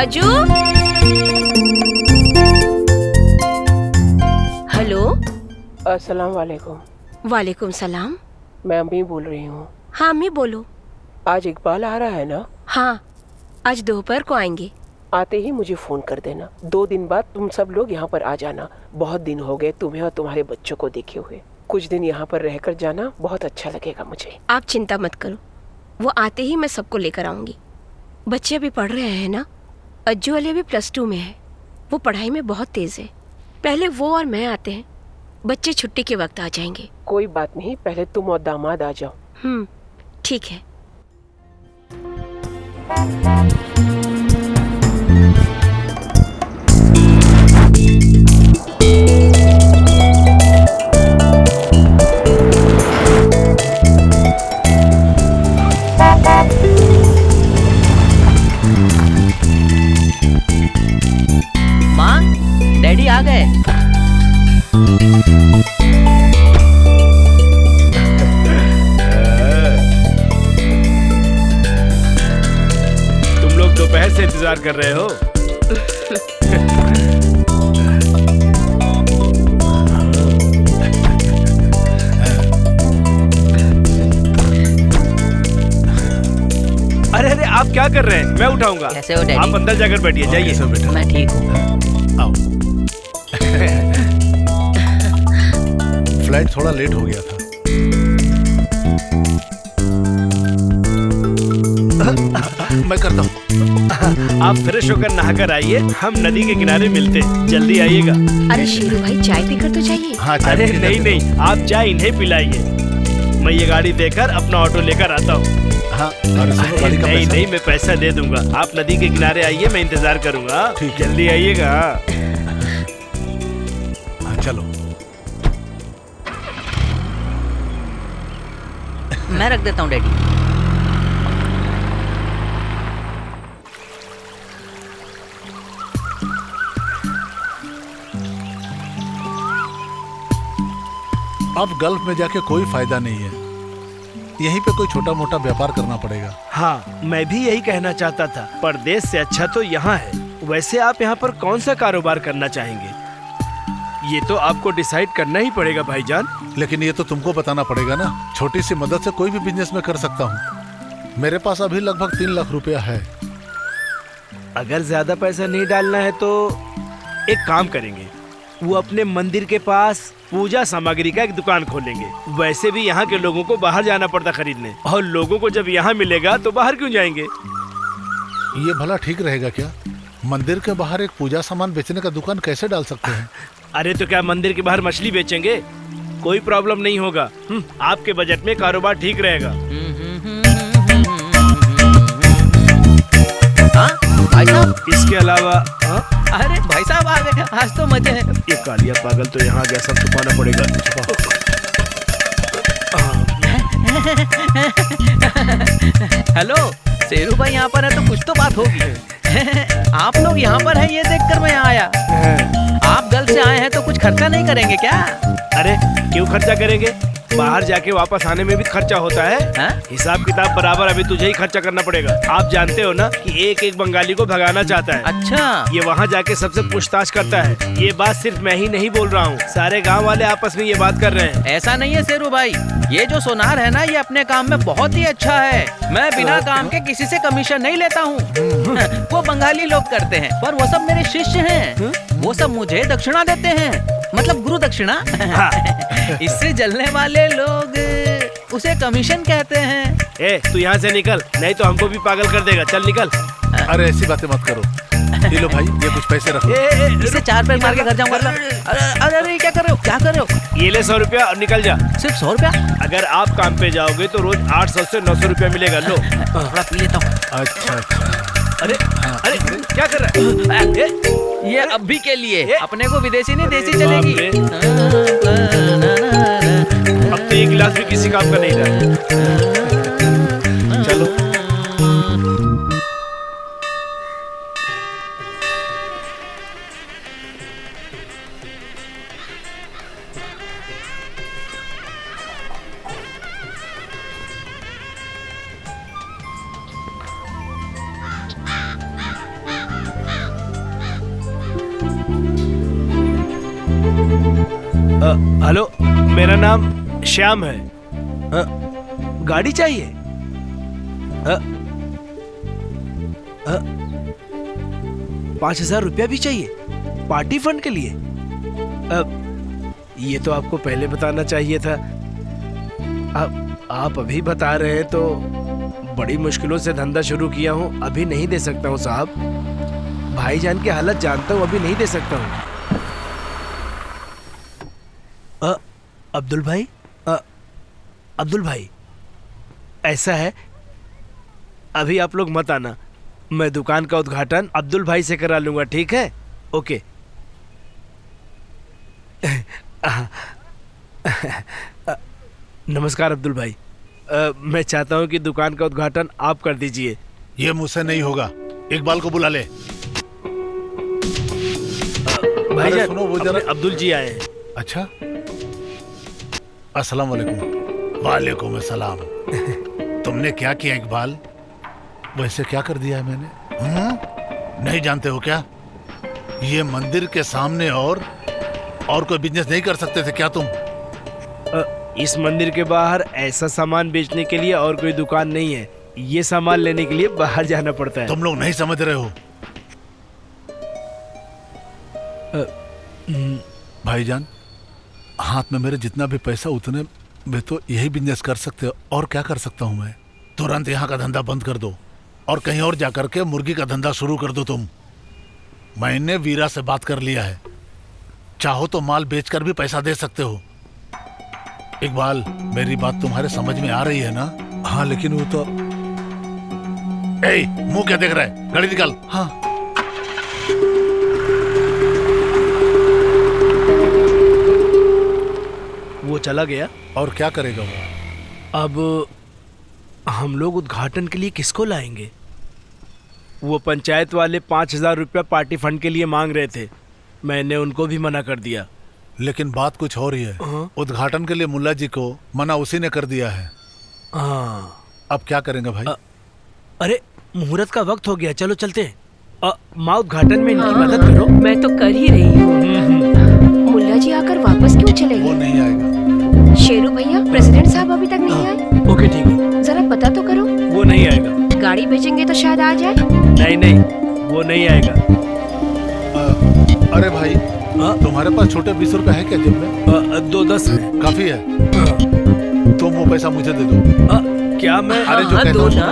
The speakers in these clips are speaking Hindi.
राजू। हेलो। अस्सलाम वालेकुम। वालेकुम सलाम। मैं अम्मी बोल रही हूँ। हाँ अम्मी बोलो। आज इकबाल आ रहा है ना? हाँ, आज दोपहर को आएंगे। आते ही मुझे फोन कर देना। 2 दिन बाद तुम सब लोग यहाँ पर आ जाना। बहुत दिन हो गए तुम्हें और तुम्हारे बच्चों को देखे हुए। कुछ दिन यहाँ पर रहकर जाना, बहुत अच्छा लगेगा मुझे। आप चिंता मत करो, वो आते ही मैं सबको लेकर आऊंगी। बच्चे अभी पढ़ रहे हैं ना। अज्जू वाले अभी +2 में है। वो पढ़ाई में बहुत तेज है। पहले वो और मैं आते हैं, बच्चे छुट्टी के वक्त आ जाएंगे। कोई बात नहीं, पहले तुम और दामाद आ जाओ। ठीक है। माँ, डैडी आ गए। तुम लोग दोपहर से इंतजार कर रहे हो? अरे अरे आप क्या कर रहे हैं? मैं उठाऊंगा। कैसे हो डैडी? आप अंदर जाकर बैठिए, जाइए। सब बेटा मैं ठीक हूँ। आओ। फ्लाइट थोड़ा लेट हो गया था। मैं करता हूँ। आप फ्रेश होकर नहाकर आइए, हम नदी के किनारे मिलते हैं। जल्दी आइएगा। अरे शेरू भाई, चाय पीकर तो जाइए। हाँ, अरे नहीं नहीं, आप चाय इन्हें पिलाइए। मैं ये गाड़ी देकर अपना ऑटो लेकर आता हूँ। हाँ, और सुनो, गाड़ी का नहीं पैसा? नहीं, मैं पैसा दे दूंगा। आप नदी के किनारे आइए, मैं इंतजार करूंगा। ठीक है। जल्दी आइएगा। हाँ, चलो। मैं रख देता हूँ डैडी। अब गल्फ में जाके कोई फायदा नहीं है। यहीं पे कोई छोटा मोटा व्यापार करना पड़ेगा। हाँ, मैं भी यही कहना चाहता था। परदेश से अच्छा तो यहाँ है। वैसे आप यहाँ पर कौन सा कारोबार करना चाहेंगे? ये तो आपको डिसाइड करना ही पड़ेगा भाईजान। लेकिन ये तो तुमको बताना पड़ेगा ना। छोटी सी मदद से कोई भी बिजनेस में कर सकता हूँ। मेरे पास अभी लगभग 3 लाख रुपया है। अगर ज्यादा पैसा नहीं डालना है तो एक काम करेंगे, वो अपने मंदिर के पास पूजा सामग्री का एक दुकान खोलेंगे। वैसे भी यहाँ के लोगों को बाहर जाना पड़ता खरीदने, और लोगों को जब यहाँ मिलेगा तो बाहर क्यों जाएंगे? ये भला ठीक रहेगा क्या? मंदिर के बाहर एक पूजा सामान बेचने का दुकान कैसे डाल सकते हैं? अरे तो क्या मंदिर के बाहर मछली बेचेंगे? कोई प्रॉब्लम नहीं होगा। आपके बजट में कारोबार ठीक रहेगा। हाँ भाई साहब। इसके अलावा अरे भाई साहब आ गए, आज तो मजे हैं। ये कालिया पागल तो यहाँ गया, सब छुपाना पड़ेगा। हेलो, शेरू भाई यहाँ पर है तो कुछ तो बात होगी। आप लोग यहाँ पर हैं ये देखकर मैं यहाँ आया। आप गल से आए हैं तो कुछ खर्चा नहीं करेंगे क्या? अरे क्यों खर्चा करेंगे? बाहर जाके वापस आने में भी खर्चा होता है। हिसाब किताब बराबर। अभी तुझे ही खर्चा करना पड़ेगा। आप जानते हो ना कि एक एक बंगाली को भगाना चाहता है। अच्छा। ये वहाँ जाके सबसे पूछताछ करता है। ये बात सिर्फ मैं ही नहीं बोल रहा हूँ, सारे गांव वाले आपस में ये बात कर रहे हैं। ऐसा नहीं है शेरू भाई, ये जो सोनार है ना, ये अपने काम में बहुत ही अच्छा है। मैं बिना काम के किसी से कमीशन नहीं लेता हूँ। वो बंगाली लोग करते हैं, पर वो सब मेरे शिष्य हैं। वो सब मुझे दक्षिणा देते हैं, मतलब गुरु दक्षिणा। इससे जलने वाले लोग उसे कमीशन कहते हैं। ए, तू यहाँ से निकल, नहीं तो हमको भी पागल कर देगा। चल निकल। अरे ऐसी बातें मत करो। ये लो भाई, ये कुछ पैसे रखो। इससे 4 पैर मार के घर जाऊंगा। अरे अरे क्या कर रहे हो, क्या कर रहे हो? ये ले 100 रुपया और निकल जा। सिर्फ 100 रुपया? अगर आप काम पे जाओगे तो रोज 800 से 900 रुपया मिलेगा। लो थोड़ा पी लेता हूँ। अच्छा अच्छा। अरे अरे क्या कर रहा है? ये अभी के लिए, अपने को विदेशी नहीं देसी चलेगी। अब तो एक गिलास भी किसी काम का नहीं रहा। चलो। हेलो, मेरा नाम श्याम है। गाड़ी चाहिए? 5,000 रुपया भी चाहिए पार्टी फंड के लिए? ये तो आपको पहले बताना चाहिए था। आप अभी बता रहे हैं तो बड़ी मुश्किलों से धंधा शुरू किया हूँ, अभी नहीं दे सकता हूँ साहब। भाईजान की हालत जानता हूँ, अभी नहीं दे सकता हूँ। अब्दुल भाई, अब्दुल भाई, ऐसा है, अभी आप लोग मत आना, मैं दुकान का उद्घाटन अब्दुल भाई से करा लूंगा, ठीक है? ओके। नमस्कार अब्दुल भाई, मैं चाहता हूं कि दुकान का उद्घाटन आप कर दीजिए। ये मुझसे नहीं होगा, इकबाल को बुला ले। भाईजान, सुनो, वो जरा अब्दुल जी आए हैं। अच्छा, अस्सलाम वालेकुम। वालेकुम अस्सलाम। तुमने क्या किया इकबाल? वैसे क्या कर दिया है मैंने? नहीं जानते हो क्या? ये मंदिर के सामने और कोई बिजनेस नहीं कर सकते थे क्या तुम? इस मंदिर के बाहर ऐसा सामान बेचने के लिए और कोई दुकान नहीं है। ये सामान लेने के लिए बाहर जाना पड़ता है। तुम लोग नहीं समझ रहे हो। भाईजान, हाथ में मेरे जितना भी पैसा उतने में तो यही बिजनेस कर सकते हो। और क्या कर सकता हूँ मैं? तुरंत यहाँ का धंधा बंद कर दो और कहीं और जाकर के मुर्गी का धंधा शुरू कर दो तुम। मैंने वीरा से बात कर लिया है, चाहो तो माल बेचकर भी पैसा दे सकते हो। इकबाल, मेरी बात तुम्हारे समझ में आ रही है ना? हाँ, लेकिन वो तो मुंह क्या देख रहा है? गाड़ी निकाल। हाँ, वो चला गया। और क्या करेगा वो? अब हम लोग उद्घाटन के लिए किसको लाएंगे? वो पंचायत वाले 5,000 रुपया पार्टी फंड के लिए मांग रहे थे, मैंने उनको भी मना कर दिया। लेकिन बात कुछ और ही है। उद्घाटन के लिए मुल्ला जी को मना उसी ने कर दिया है। हाँ, अब क्या करेंगे भाई? अरे मुहूर्त का वक्त हो गया, चलो चलते हैं। माँ, उद्घाटन में इनकी मदद करो। मैं तो कर ही रही हूँ। मुल्ला जी आकर वापस क्यों चले वो गए? नहीं आएगा। शेरू भैया, प्रेसिडेंट साहब अभी तक नहीं आए। ओके, ठीक है। जरा पता तो करो। वो नहीं आएगा। गाड़ी भेजेंगे तो शायद आ जाए। नहीं नहीं, वो नहीं आएगा। अरे भाई, तुम्हारे पास छोटे 20 रुपए है क्या जेब में? 2-10 है। काफी है। तुम वो पैसा मुझे दे दो। क्या मैं? अरे जो हाँ, कहता दो हूँ ना।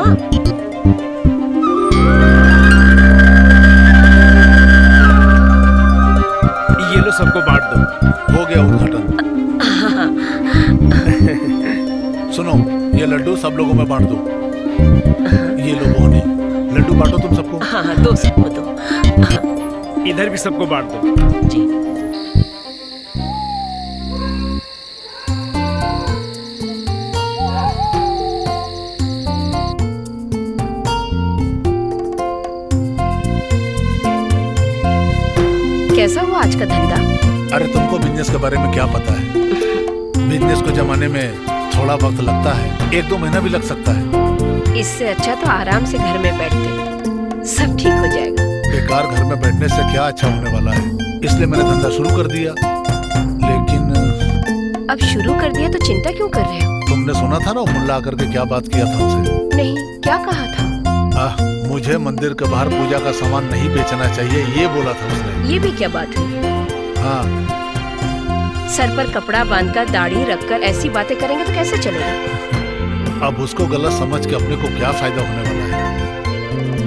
ये लो, सबको बांट दो। हो गया उद्घाटन। सुनो, ये लड्डू सब लोगों में बांट दो। ये लो मोहनी, लड्डू बांटो तुम सबको। हाँ, दो सबको दो। इधर भी सबको बांट दो। जी। कैसा हुआ आज का धंधा? अरे तुमको बिजनेस के बारे में क्या पता है? बिजनेस को जमाने में थोड़ा वक्त लगता है, 1-2 महीना भी लग सकता है। इससे अच्छा तो आराम से घर में बैठते, सब ठीक हो जाएगा। बेकार घर में बैठने से क्या अच्छा होने वाला है, इसलिए मैंने धंधा शुरू कर दिया। लेकिन अब शुरू कर दिया तो चिंता क्यों कर रहे हो? तुमने सुना था ना मुल्ला आकर के क्या बात किया था हमसे? नहीं, क्या कहा था? मुझे मंदिर के बाहर पूजा का सामान नहीं बेचना चाहिए, ये बोला था उसने। ये भी क्या बात हुई? हाँ, सर पर कपड़ा बांधकर, दाढ़ी रखकर ऐसी बातें करेंगे तो कैसे चलेगा? अब उसको गलत समझ के अपने को क्या फायदा होने वाला है?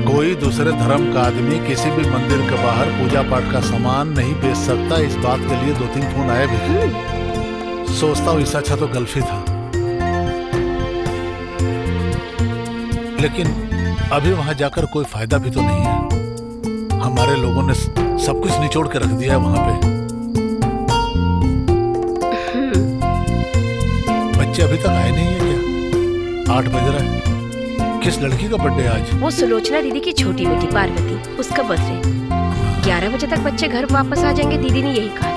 कोई दूसरे धर्म का आदमी किसी भी मंदिर के बाहर पूजा पाठ का सामान नहीं बेच सकता। इस बात के लिए 2-3 फोन आए भी। सोचता हूँ इससे अच्छा तो गल्फ ही था। लेकिन अभी वहां जाकर कोई फायदा भी तो नहीं है। हमारे लोगों ने सब कुछ निचोड़ के रख दिया है वहां पे। बच्चे अभी तक आए नहीं है क्या? 8 बज रहा है। किस लड़की का बर्थडे आज? वो सुलोचना दीदी की छोटी बेटी पार्वती, उसका बर्थडे। 11 बजे तक बच्चे घर वापस आ जाएंगे, दीदी ने यही कहा था।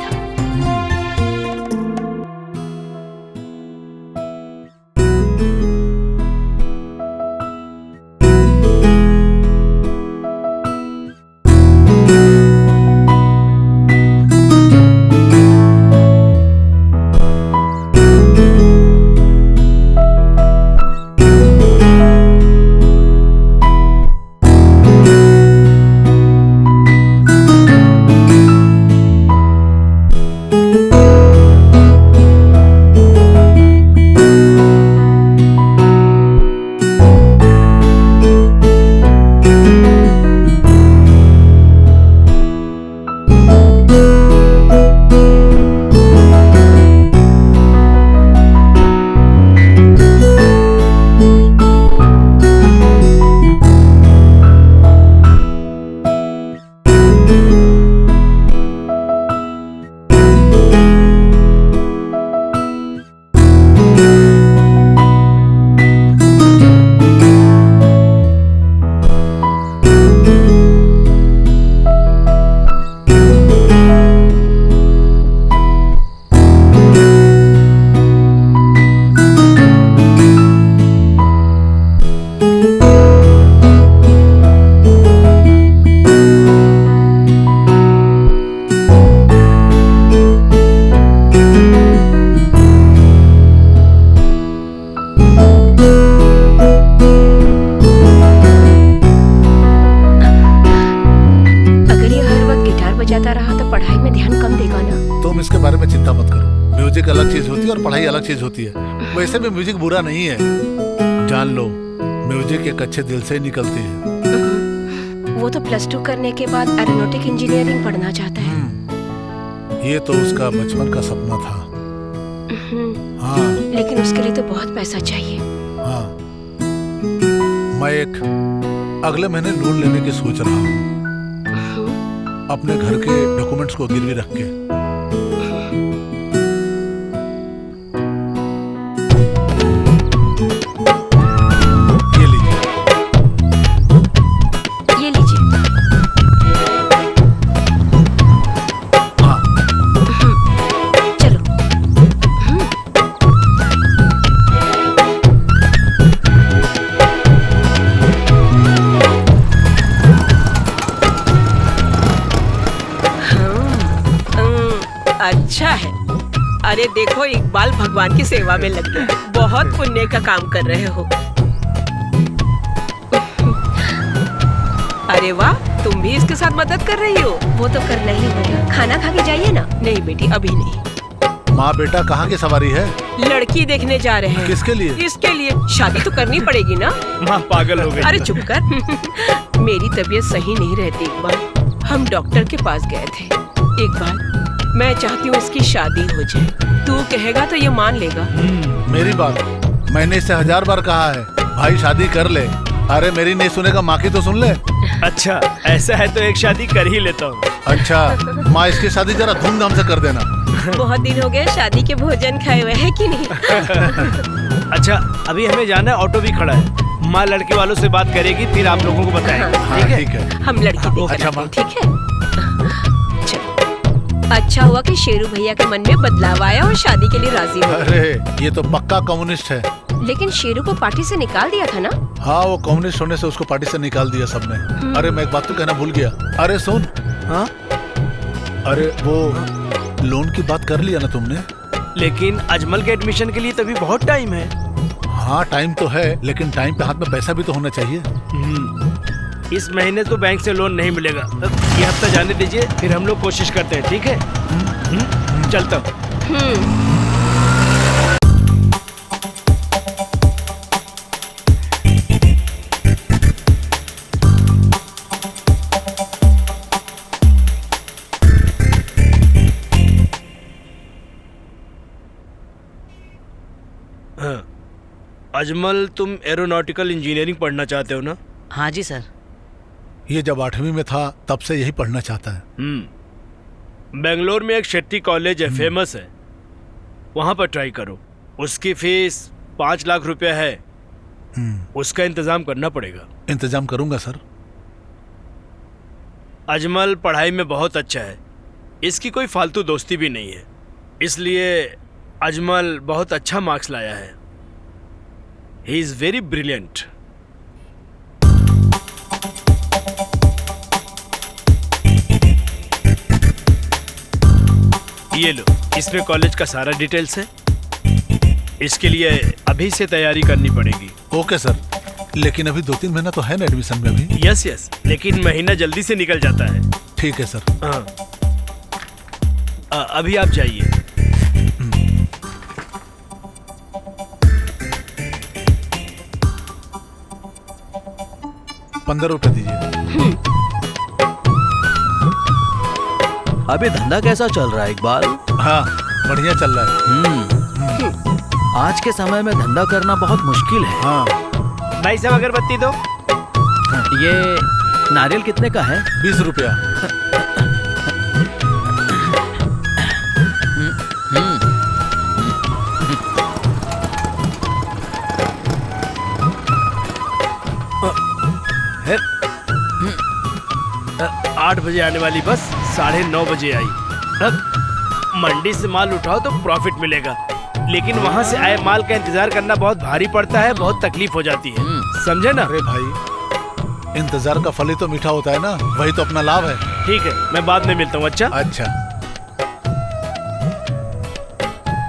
अलग चीज होती है। वैसे भी म्यूजिक बुरा नहीं है, जान लो म्यूजिक एक अच्छे दिल से ही निकलती है। वो तो +2 करने के बाद एरोनॉटिक इंजीनियरिंग पढ़ना चाहता है। ये तो उसका बचपन का सपना था। हाँ लेकिन उसके लिए तो बहुत पैसा चाहिए। हाँ, मैं एक अगले महीने लोन लेने की सोच रहा हूँ, अपने घर के डॉक्यूमेंट्स को गिरवी रख के। ये लीजिए। ये लीजिए। हाँ चलो। अच्छा है। अरे देखो, इकबाल भगवान की सेवा में लग गए, बहुत पुण्य का काम कर रहे हो। अरे वाह, तुम भी इसके साथ मदद कर रही हो। वो तो करना ही होगा। खाना खा के जाइए ना। नहीं बेटी, अभी नहीं। माँ बेटा कहाँ की सवारी है? लड़की देखने जा रहे हैं। किसके लिए? इसके लिए। शादी तो करनी पड़ेगी ना। माँ पागल हो गई। अरे चुप कर। मेरी तबीयत सही नहीं रहती इकबाल, हम डॉक्टर के पास गए थे। इकबाल, मैं चाहती हूँ इसकी शादी हो जाए। तू कहेगा तो ये मान लेगा। मेरी बात मैंने इससे 1000 बार कहा है, भाई शादी कर ले। अरे मेरी नहीं सुनेगा, माँ की तो सुन ले। अच्छा ऐसा है तो एक शादी कर ही लेता हूँ। अच्छा माँ, इसकी शादी जरा धूमधाम से कर देना। बहुत दिन हो गए शादी के भोजन खाए हुए हैं कि नहीं? अच्छा अभी हमें जाना है, ऑटो भी खड़ा है। माँ लड़के वालों से बात करेगी, फिर आप लोगों को बताएंगे। हाँ ठीक है। हम लड़की देख अच्छा, रहे माँ। हैं, ठीक है? चलो। अच्छा हुआ कि शेरू भैया के मन में बदलाव आया और शादी के लिए राजी हो। अरे ये तो पक्का कम्युनिस्ट है। लेकिन शेरू को पार्टी से निकाल दिया था ना? हाँ, वो कम्युनिस्ट होने से उसको पार्टी से निकाल दिया सबने। अरे मैं एक बात तो कहना भूल गया। अरे सुन। हाँ अरे वो लोन की बात कर लिया ना तुमने? लेकिन अजमल के एडमिशन के लिए तभी बहुत टाइम है। हाँ टाइम तो है, लेकिन टाइम पे हाथ में पैसा भी तो होना चाहिए। इस महीने तो बैंक से लोन नहीं मिलेगा। ये हफ्ता जाने दीजिए, फिर हम लोग कोशिश करते हैं। ठीक है? चलता हूँ। हाँ। अजमल, तुम एरोनॉटिकल इंजीनियरिंग पढ़ना चाहते हो ना? हाँ जी सर। ये जब 8वीं में था तब से यही पढ़ना चाहता है। बेंगलोर में एक शेट्टी कॉलेज है, फेमस है, वहां पर ट्राई करो। उसकी फीस 5 लाख रुपया है, उसका इंतजाम करना पड़ेगा। इंतजाम करूंगा सर। अजमल पढ़ाई में बहुत अच्छा है, इसकी कोई फालतू दोस्ती भी नहीं है, इसलिए अजमल बहुत अच्छा मार्क्स लाया है। He is very brilliant. ये लो, इसमें कॉलेज का सारा डिटेल्स है। इसके लिए अभी से तैयारी करनी पड़ेगी। ओके सर, लेकिन अभी 2-3 महीना तो है ना एडमिशन में अभी। यस यस, लेकिन महीना जल्दी से निकल जाता है। ठीक है सर। हाँ, अभी आप जाइए। 15 रुपए दीजिए। अभी धंधा कैसा चल रहा है इकबाल? हाँ बढ़िया चल रहा है। आज के समय में धंधा करना बहुत मुश्किल है। हाँ भाई साहब अगरबत्ती दो। ये नारियल कितने का है? 20 रुपया। है 8 बजे आने वाली बस 9:30 बजे आई। अब मंडी से माल उठाओ तो प्रॉफिट मिलेगा, लेकिन वहाँ से आए माल का इंतजार करना बहुत भारी पड़ता है, बहुत तकलीफ हो जाती है। समझे ना? अरे भाई, इंतजार का फल ही तो मीठा होता है ना, वही तो अपना लाभ है। ठीक है, मैं बाद में मिलता हूँ। अच्छा अच्छा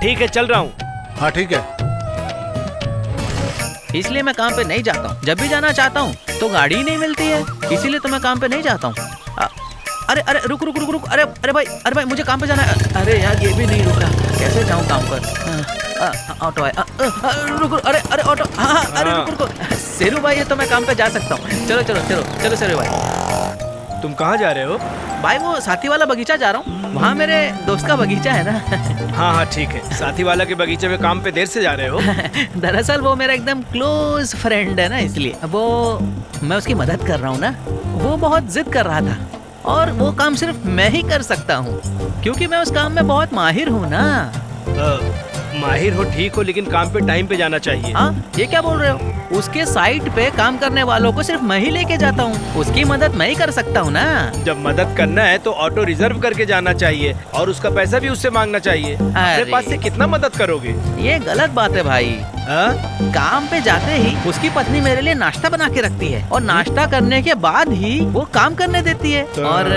ठीक है, चल रहा हूँ। हाँ ठीक है। इसलिए मैं काम पे नहीं जाता हूँ। जब भी जाना चाहता हूँ तो गाड़ी ही नहीं मिलती है, इसीलिए तो मैं काम पे नहीं जाता हूँ। अरे अरे रुक रुक रुक रुक। अरे भाई मुझे काम पे जाना है। अरे यार ये भी नहीं रुक रहा, कैसे जाऊँ काम पर? ऑटो है। रुको, अरे अरे ऑटो, हाँ अरे रुको रुको, शेरू भाई है तो मैं काम पे जा सकता हूँ। चलो चलो चलो चलो शेरू भाई। तुम कहाँ जा रहे हो? भाई वो साथी वाला बगीचा जा रहा हूँ, वहाँ मेरे दोस्त का बगीचा है ना। हाँ हाँ ठीक है, साथी वाला के बगीचे में काम पे देर से जा रहे हो? दरअसल वो मेरा एकदम क्लोज फ्रेंड है ना, इसलिए वो मैं उसकी मदद कर रहा हूँ ना। वो बहुत जिद कर रहा था और वो काम सिर्फ मैं ही कर सकता हूँ क्योंकि मैं उस काम में बहुत माहिर हूँ ना। माहिर हो ठीक हो, लेकिन काम पे टाइम पे जाना चाहिए। हाँ ये क्या बोल रहे हो? उसके साइट पे काम करने वालों को सिर्फ मैं ही लेके जाता हूँ, उसकी मदद मैं ही कर सकता हूँ ना। जब मदद करना है तो ऑटो रिजर्व करके जाना चाहिए और उसका पैसा भी उससे मांगना चाहिए। अपने पास से कितना मदद करोगे? ये गलत बात है भाई। काम पे जाते ही उसकी पत्नी मेरे लिए नाश्ता बना के रखती है और नाश्ता करने के बाद ही वो काम करने देती है, और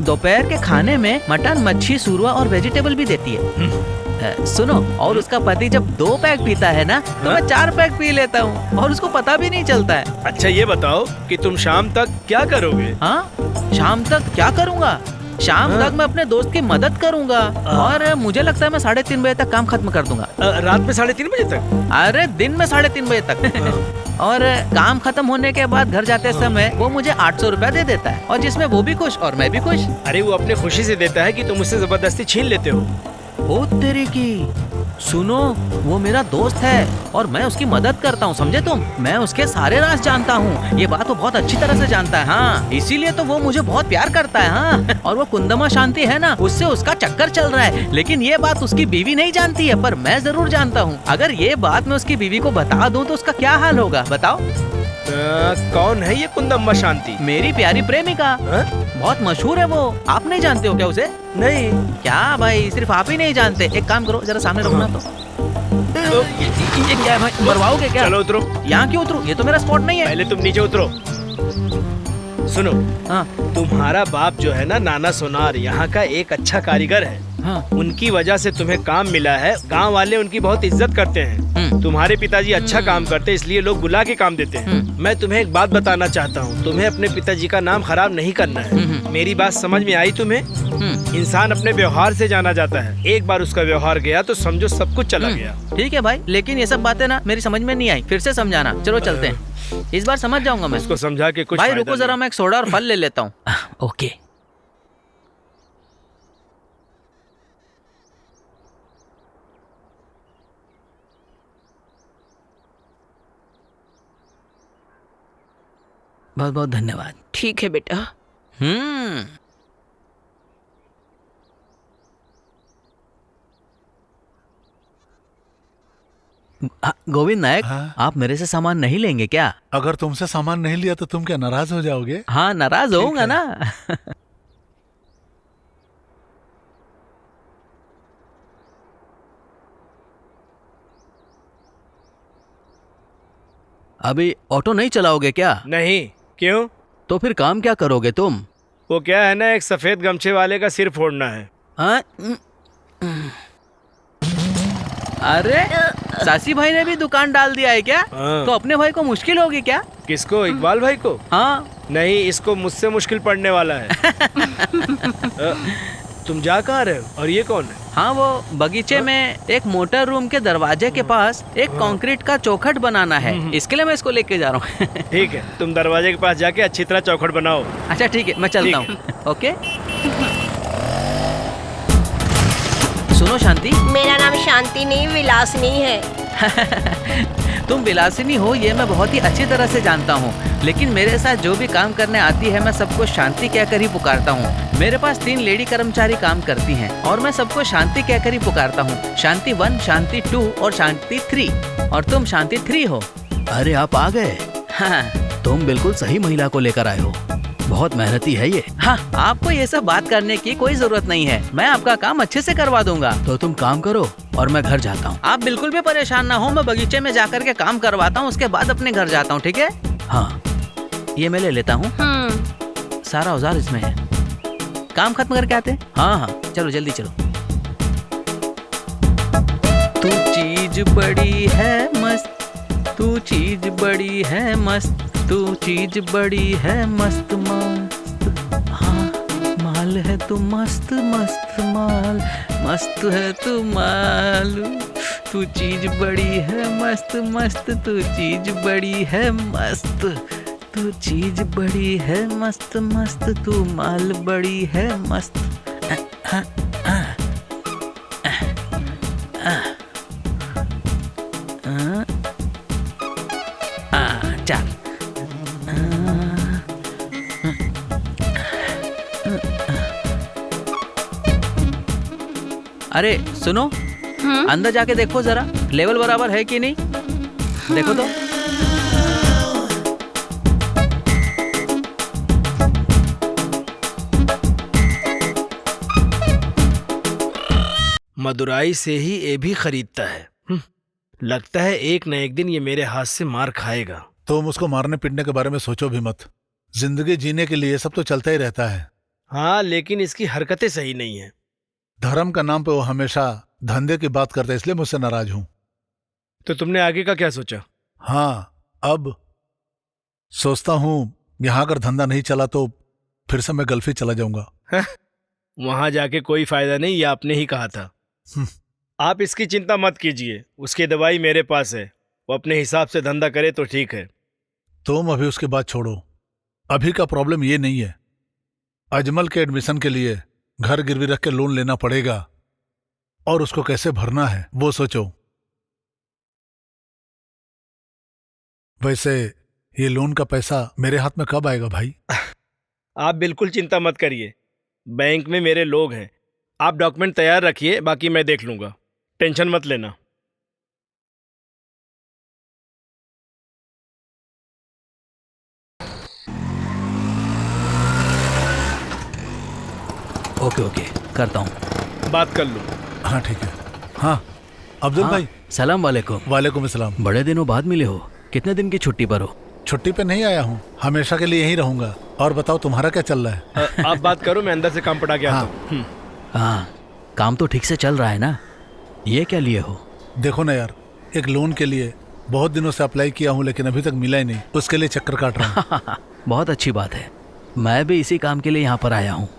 दोपहर के खाने में मटन, मच्छी, सूरवा और वेजिटेबल भी देती है। सुनो, और उसका पति जब 2 पैक पीता है ना तो मैं 4 पैक पी लेता हूँ और उसको पता भी नहीं चलता है। अच्छा ये बताओ कि तुम शाम तक क्या करोगे? हाँ शाम तक क्या करूँगा? शाम तक मैं अपने दोस्त की मदद करूँगा और मुझे लगता है मैं 3:30 बजे तक काम खत्म कर दूंगा। रात में 3:30 बजे तक? अरे दिन में 3:30 बजे तक। और काम खत्म होने के बाद घर जाते समय वो मुझे 800 रुपया दे देता है, और जिसमें वो भी खुश और मैं भी खुश। अरे वो अपने खुशी से देता है कि तुम उससे जबरदस्ती छीन लेते हो? ओ तेरे की, सुनो वो मेरा दोस्त है और मैं उसकी मदद करता हूँ, समझे तुम? मैं उसके सारे राज जानता हूँ, ये बात वो बहुत अच्छी तरह से जानता है। हाँ इसीलिए तो वो मुझे बहुत प्यार करता है। हाँ और वो कुंदमा शांति है ना, उससे उसका चक्कर चल रहा है, लेकिन ये बात उसकी बीवी नहीं जानती है, पर मैं जरूर जानता हूँ। अगर ये बात मैं उसकी बीवी को बता दूँ तो उसका क्या हाल होगा बताओ? कौन है ये कुंदम्मा शांति? मेरी प्यारी प्रेमिका। बहुत मशहूर है वो, आप नहीं जानते हो क्या उसे? नहीं। क्या भाई, सिर्फ आप ही नहीं जानते? एक काम करो जरा सामने रखो ना। तो ये क्या है भाई, मरवाओगे क्या? चलो उतरो। यहाँ क्यों उतरो? ये तो मेरा स्पॉट नहीं है। पहले तुम नीचे उतरो। सुनो, हाँ तुम्हारा बाप जो है ना, नाना सोनार, यहाँ का एक अच्छा कारीगर है। हाँ उनकी वजह से तुम्हें काम मिला है, गांव वाले उनकी बहुत इज्जत करते हैं। तुम्हारे पिताजी अच्छा काम करते हैं, इसलिए लोग बुला के काम देते हैं। मैं तुम्हें एक बात बताना चाहता हूँ, तुम्हें अपने पिताजी का नाम खराब नहीं करना है। मेरी बात समझ में आई तुम्हें? इंसान अपने व्यवहार से जाना जाता है, एक बार उसका व्यवहार गया तो समझो सब कुछ चला गया। ठीक है भाई, लेकिन ये सब बातें ना मेरी समझ में नहीं आई, फिर से समझाना। चलो चलते हैं, इस बार समझ जाऊंगा मैं। उसको समझा के कुछ भाई फायदा रुको जरा, नहीं। मैं एक सोडा और फल ले लेता हूँ। ओके। बहुत बहुत धन्यवाद। ठीक है बेटा। गोविंद नायक, हाँ? आप मेरे से सामान नहीं लेंगे क्या? अगर तुमसे सामान नहीं लिया तो तुम क्या नाराज हो जाओगे? हाँ नाराज होऊंगा ना। अभी ऑटो नहीं चलाओगे क्या? नहीं। क्यों? तो फिर काम क्या करोगे तुम? वो क्या है ना, एक सफेद गमछे वाले का सिर फोड़ना है। हाँ? अरे सासी भाई ने भी दुकान डाल दिया है क्या? हाँ। तो अपने भाई को मुश्किल होगी क्या? किसको? इकबाल भाई को? हाँ। नहीं, इसको मुझसे मुश्किल पड़ने वाला है। तुम जा कहाँ रहे हो? और ये कौन है? हाँ वो बगीचे में एक मोटर रूम के दरवाजे के पास एक कंक्रीट का चौखट बनाना है, इसके लिए मैं इसको लेके जा रहा हूँ। ठीक है, तुम दरवाजे के पास जाके अच्छी तरह चौखट बनाओ। अच्छा ठीक है, मैं चलता हूँ। ओके। सुनो शांति। मेरा नाम शांति नहीं, विलासिनी है। तुम विलासिनी हो ये मैं बहुत ही अच्छी तरह से जानता हूँ, लेकिन मेरे साथ जो भी काम करने आती है मैं सबको शांति कहकर ही पुकारता हूँ। मेरे पास 3 लेडी कर्मचारी काम करती हैं और मैं सबको शांति कहकर ही पुकारता हूँ। शांति 1, शांति 2 और शांति 3। और तुम शांति 3 हो। अरे आप आ गए। हाँ तुम बिल्कुल सही महिला को लेकर आए हो, बहुत मेहनती है ये। हाँ आपको ये सब बात करने की कोई जरूरत नहीं है, मैं आपका काम अच्छे से करवा दूंगा। तो तुम काम करो और मैं घर जाता हूँ। आप बिल्कुल भी परेशान ना हो, मैं बगीचे में जाकर के काम करवाता हूँ, उसके बाद अपने घर जाता हूँ। ठीक है? हाँ ये मैं ले लेता हूँ, सारा औजार इसमें है। काम खत्म करके आते हैं। हाँ हाँ चलो जल्दी चलो। तू चीज बड़ी है मस्त, तू चीज बड़ी है मस्त, तू चीज बड़ी है मस्त मस्त। हाँ माल है तू मस्त मस्त माल, मस्त है तू माल, तू चीज बड़ी है मस्त मस्त, तू चीज बड़ी है मस्त, तू चीज बड़ी है मस्त मस्त, तू माल बड़ी है मस्त। चल अरे सुनो, अंदर जाके देखो जरा लेवल बराबर है कि नहीं, देखो तो। मदुराई से ही ये भी खरीदता है। लगता है एक न एक दिन ये मेरे हाथ से मार खाएगा। तुम उसको मारने पीटने के बारे में सोचो भी मत। जिंदगी जीने के लिए सब तो चलता ही रहता है। हाँ, लेकिन इसकी हरकतें सही नहीं है। धर्म का नाम पे वो हमेशा धंधे की बात करता है, इसलिए मुझसे नाराज हूं। तो तुमने आगे का क्या सोचा? हाँ, अब सोचता हूं यहां अगर धंधा नहीं चला तो फिर से मैं गल्फ ही चला जाऊंगा। वहां जाके कोई फायदा नहीं, ये आपने ही कहा था। आप इसकी चिंता मत कीजिए, उसकी दवाई मेरे पास है। वो अपने हिसाब से धंधा करे तो ठीक है। तुम अभी उसकी बात छोड़ो। अभी का प्रॉब्लम ये नहीं है। अजमल के एडमिशन के लिए घर गिरवी रख के लोन लेना पड़ेगा और उसको कैसे भरना है वो सोचो। वैसे ये लोन का पैसा मेरे हाथ में कब आएगा भाई? आप बिल्कुल चिंता मत करिए, बैंक में मेरे लोग हैं। आप डॉक्यूमेंट तैयार रखिए, बाकी मैं देख लूंगा, टेंशन मत लेना। ओके ओके, करता हूँ, बात कर लो। हाँ ठीक है। हाँ अब्दुल भाई। सलाम वालेकुम। वालेकुम अस्सलाम। बड़े दिनों बाद मिले हो, कितने दिन की छुट्टी पर हो? छुट्टी पे नहीं आया हूँ, हमेशा के लिए यहीं रहूंगा। और बताओ तुम्हारा क्या चल रहा है? आप बात करो, मैं अंदर से काम पटा के आता हूँ। हाँ, काम तो ठीक से चल रहा है ना? ये क्या लिए हो? देखो ना यार, एक लोन के लिए बहुत दिनों से अप्लाई किया हूँ लेकिन अभी तक मिला ही नहीं, उसके लिए चक्कर काट रहा हूँ। बहुत अच्छी बात है, मैं भी इसी काम के लिए यहाँ पर आया हूँ।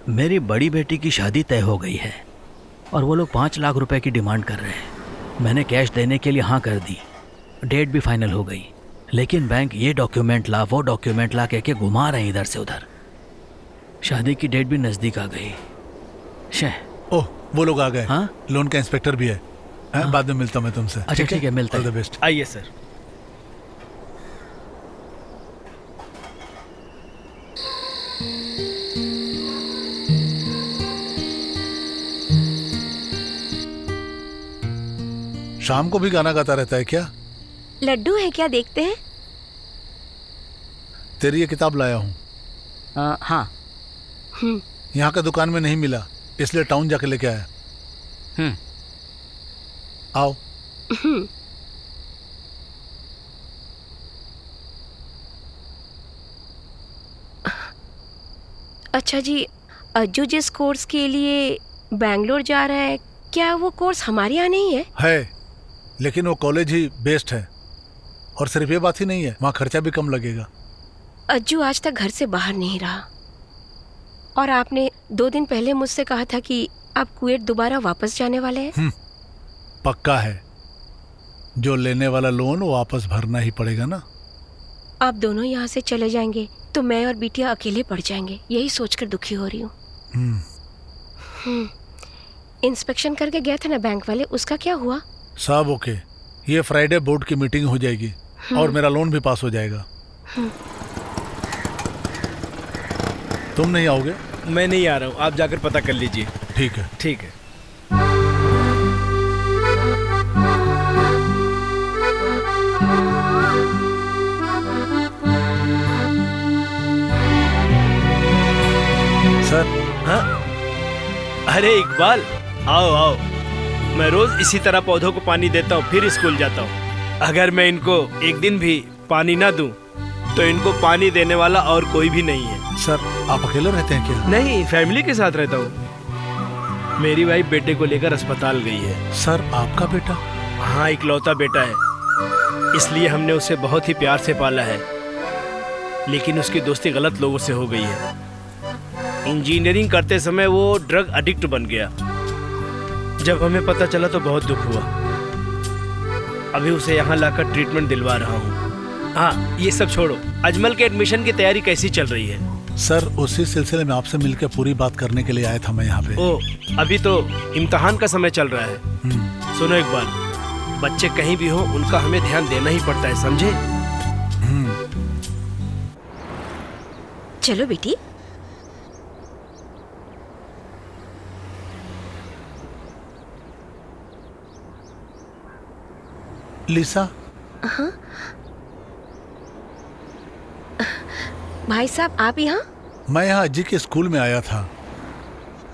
मेरी बड़ी बेटी की शादी तय हो गई है और वो लोग 5 लाख रुपए की डिमांड कर रहे हैं। मैंने कैश देने के लिए हाँ कर दी, डेट भी फाइनल हो गई, लेकिन बैंक ये डॉक्यूमेंट ला वो डॉक्यूमेंट ला कह के घुमा रहे हैं इधर से उधर। शादी की डेट भी नज़दीक आ गई। ओह, वो लोग आ गए। हाँ? लोन का इंस्पेक्टर भी है। हाँ? बाद में मिलता हूं मैं तुमसे। अच्छा ठीक है, मिलता ऑल है। The best. आइए सर। शाम को भी गाना गाता रहता है क्या? लड्डू है क्या, देखते हैं? तेरी ये किताब लाया हूँ। हाँ। यहाँ का दुकान में नहीं मिला, इसलिए टाउन जाके लेके आया। आओ। अच्छा जी, अज्जू जिस कोर्स के लिए बैंगलोर जा रहा है, क्या वो कोर्स हमारे यहाँ नहीं है? लेकिन वो कॉलेज ही बेस्ट है। और सिर्फ ये बात ही नहीं है, वहाँ खर्चा भी कम लगेगा। अज्जू आज तक घर से बाहर नहीं रहा और आपने 2 दिन पहले मुझसे कहा था कि आप कुवैत दोबारा वापस जाने वाले हैं। पक्का है, जो लेने वाला लोन वो वापस भरना ही पड़ेगा ना। आप दोनों यहाँ से चले जाएंगे तो मैं और बिटिया अकेले पड़ जाएंगे, यही सोचकर दुखी हो रही हूँ। इंस्पेक्शन करके गए थे ना बैंक वाले, उसका क्या हुआ? सब ओके। ये फ्राइडे बोर्ड की मीटिंग हो जाएगी और मेरा लोन भी पास हो जाएगा। तुम नहीं आओगे? मैं नहीं आ रहा हूँ, आप जाकर पता कर लीजिए। ठीक है। ठीक है। सर। हाँ? अरे इकबाल, आओ आओ। मैं रोज इसी तरह पौधों को पानी देता हूँ, फिर स्कूल जाता हूँ। अगर मैं इनको एक दिन भी पानी ना दूं, तो इनको पानी देने वाला और कोई भी नहीं है। सर, आप अकेले रहते हैं क्या? नहीं, फैमिली के साथ रहता हूँ। मेरी वाइफ बेटे को लेकर अस्पताल गई है। सर, आपका बेटा? हाँ, इकलौता बेटा है, इसलिए हमने उसे बहुत ही प्यार से पाला है। लेकिन उसकी दोस्ती गलत लोगों से हो गई है। इंजीनियरिंग करते समय वो ड्रग एडिक्ट बन गया। जब हमें पता चला तो बहुत दुख हुआ। अभी उसे यहाँ लाकर ट्रीटमेंट दिलवा रहा हूँ। हाँ, ये सब छोड़ो, अजमल के एडमिशन की तैयारी कैसी चल रही है? सर उसी सिलसिले में आपसे मिलकर पूरी बात करने के लिए आया था मैं यहाँ पे। ओ, अभी तो इम्तिहान का समय चल रहा है। सुनो एक बार, बच्चे कहीं भी हो उनका हमें ध्यान देना ही पड़ता है, समझे? चलो बेटी। लिसा। हाँ भाई साहब, आप यहाँ? मैं यहाँ अज्जी के स्कूल में आया था।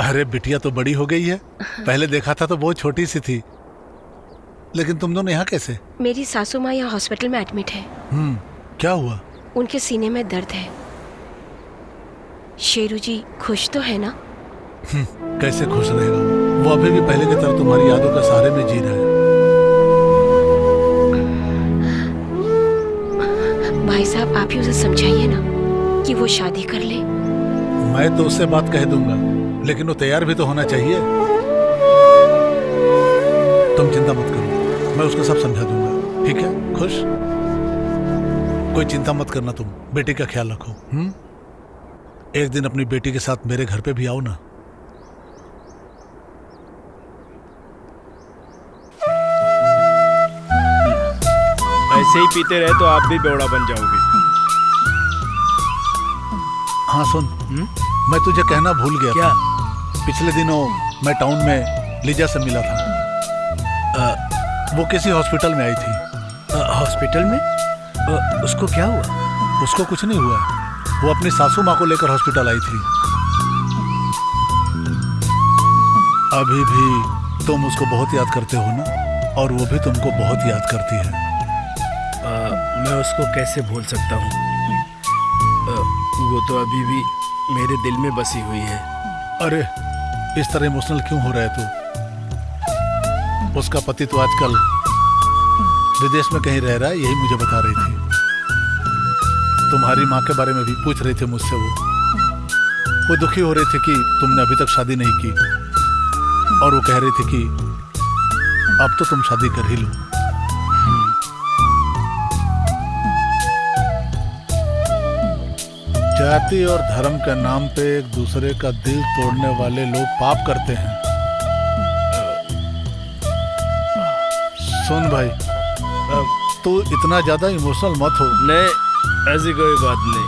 अरे बिटिया तो बड़ी हो गई है। पहले देखा था तो बहुत छोटी सी थी, लेकिन तुम दोनों यहाँ कैसे? मेरी सासू माँ यहाँ हॉस्पिटल में एडमिट है। क्या हुआ? उनके सीने में दर्द है। शेरू जी खुश तो है ना? कैसे खुश रहेगा वो अभी भी पहले की तरह तुम्हारी यादों के सहारे में जी रहा है। भाई साहब, आप ही उसे समझाइए ना कि वो शादी कर ले। मैं तो उससे बात कह दूंगा, लेकिन वो तैयार भी तो होना चाहिए। तुम चिंता मत करो, मैं उसको सब समझा दूंगा। ठीक है? खुश? कोई चिंता मत करना, तुम बेटी का ख्याल रखो। एक दिन अपनी बेटी के साथ मेरे घर पे भी आओ ना। ऐसे ही पीते रहे तो आप भी बेवड़ा बन जाओगे। हाँ सुन, मैं तुझे कहना भूल गया। क्या? पिछले दिनों मैं टाउन में लीजा से मिला था। वो किसी हॉस्पिटल में आई थी। हॉस्पिटल में? उसको क्या हुआ? उसको कुछ नहीं हुआ। वो अपनी सासू माँ को लेकर हॉस्पिटल आई थी। अभी भी तुम उसको बहुत याद करते हो ना, और वो भी तुमको बहुत याद करती है। मैं उसको कैसे भूल सकता हूँ? वो तो अभी भी मेरे दिल में बसी हुई है। अरे इस तरह इमोशनल क्यों हो रहा है तू? उसका पति तो आजकल विदेश में कहीं रह रहा है, यही मुझे बता रही थी। तुम्हारी माँ के बारे में भी पूछ रहे थे मुझसे। वो दुखी हो रहे थे कि तुमने अभी तक शादी नहीं की, और वो कह रही थी कि अब तो तुम शादी कर ही लो। जाति और धर्म के नाम पे एक दूसरे का दिल तोड़ने वाले लोग पाप करते हैं। सुन भाई, तू इतना ज्यादा इमोशनल मत हो। नहीं, ऐसी कोई बात नहीं।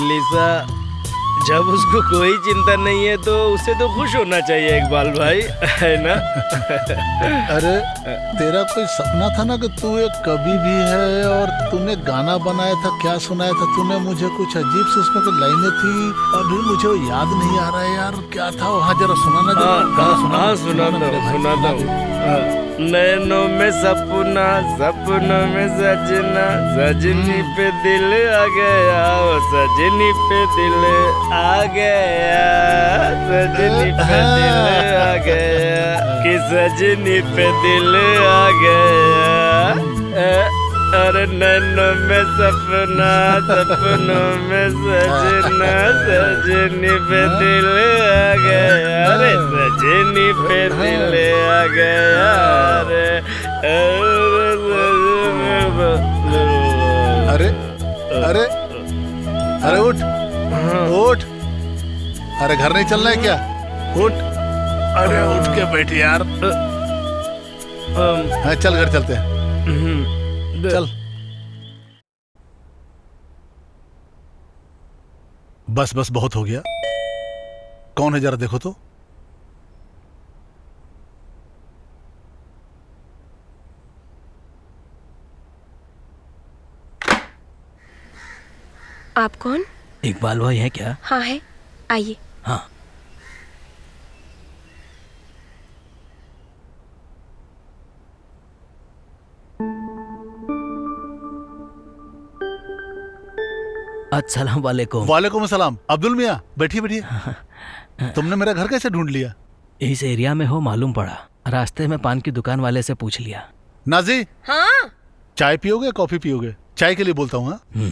लिसा, जब उसको कोई चिंता नहीं है तो उसे तो खुश होना चाहिए इकबाल भाई, है ना? अरे तेरा कोई सपना था ना कि तू एक कवि भी है, और तूने गाना बनाया था। क्या सुनाया था तूने मुझे? कुछ अजीब सी उसमें कुछ लाइनें थी, अभी मुझे याद नहीं आ रहा है यार। क्या था वहाँ? जरा सुनाना। हाँ, सुनाता हूँ। नैनों में सपना, सपनों में सजना, सजनी पे दिल आ गया, ओ सजनी पे दिल आ गया, सजनी पे दिल आ गया, कि सजनी पे दिल आ गया। अरे नैनों में सपना, सपनों में सजना, सजनी पे दिल आ गया, अरे सजनी पे दिल आ गया। अरे अरे अरे उठ उठ। अरे घर नहीं चलना है क्या? उठ। अरे उठ के बैठ यार। हाँ चल, घर चलते हैं। चल। बस बस बहुत हो गया। कौन है जरा देखो तो। आप कौन? इकबाल भाई है क्या? हाँ है, आइए। हाँ। अस्सलाम वालेकुम। वालेकुम अस्सलाम। अब्दुल मियाँ, बैठिए बैठिए। तुमने मेरा घर कैसे ढूंढ लिया? इस एरिया में हो मालूम पड़ा, रास्ते में पान की दुकान वाले से पूछ लिया। नाजी, हाँ? चाय पियोगे कॉफी पियोगे? चाय के लिए बोलता हूँ। हाँ,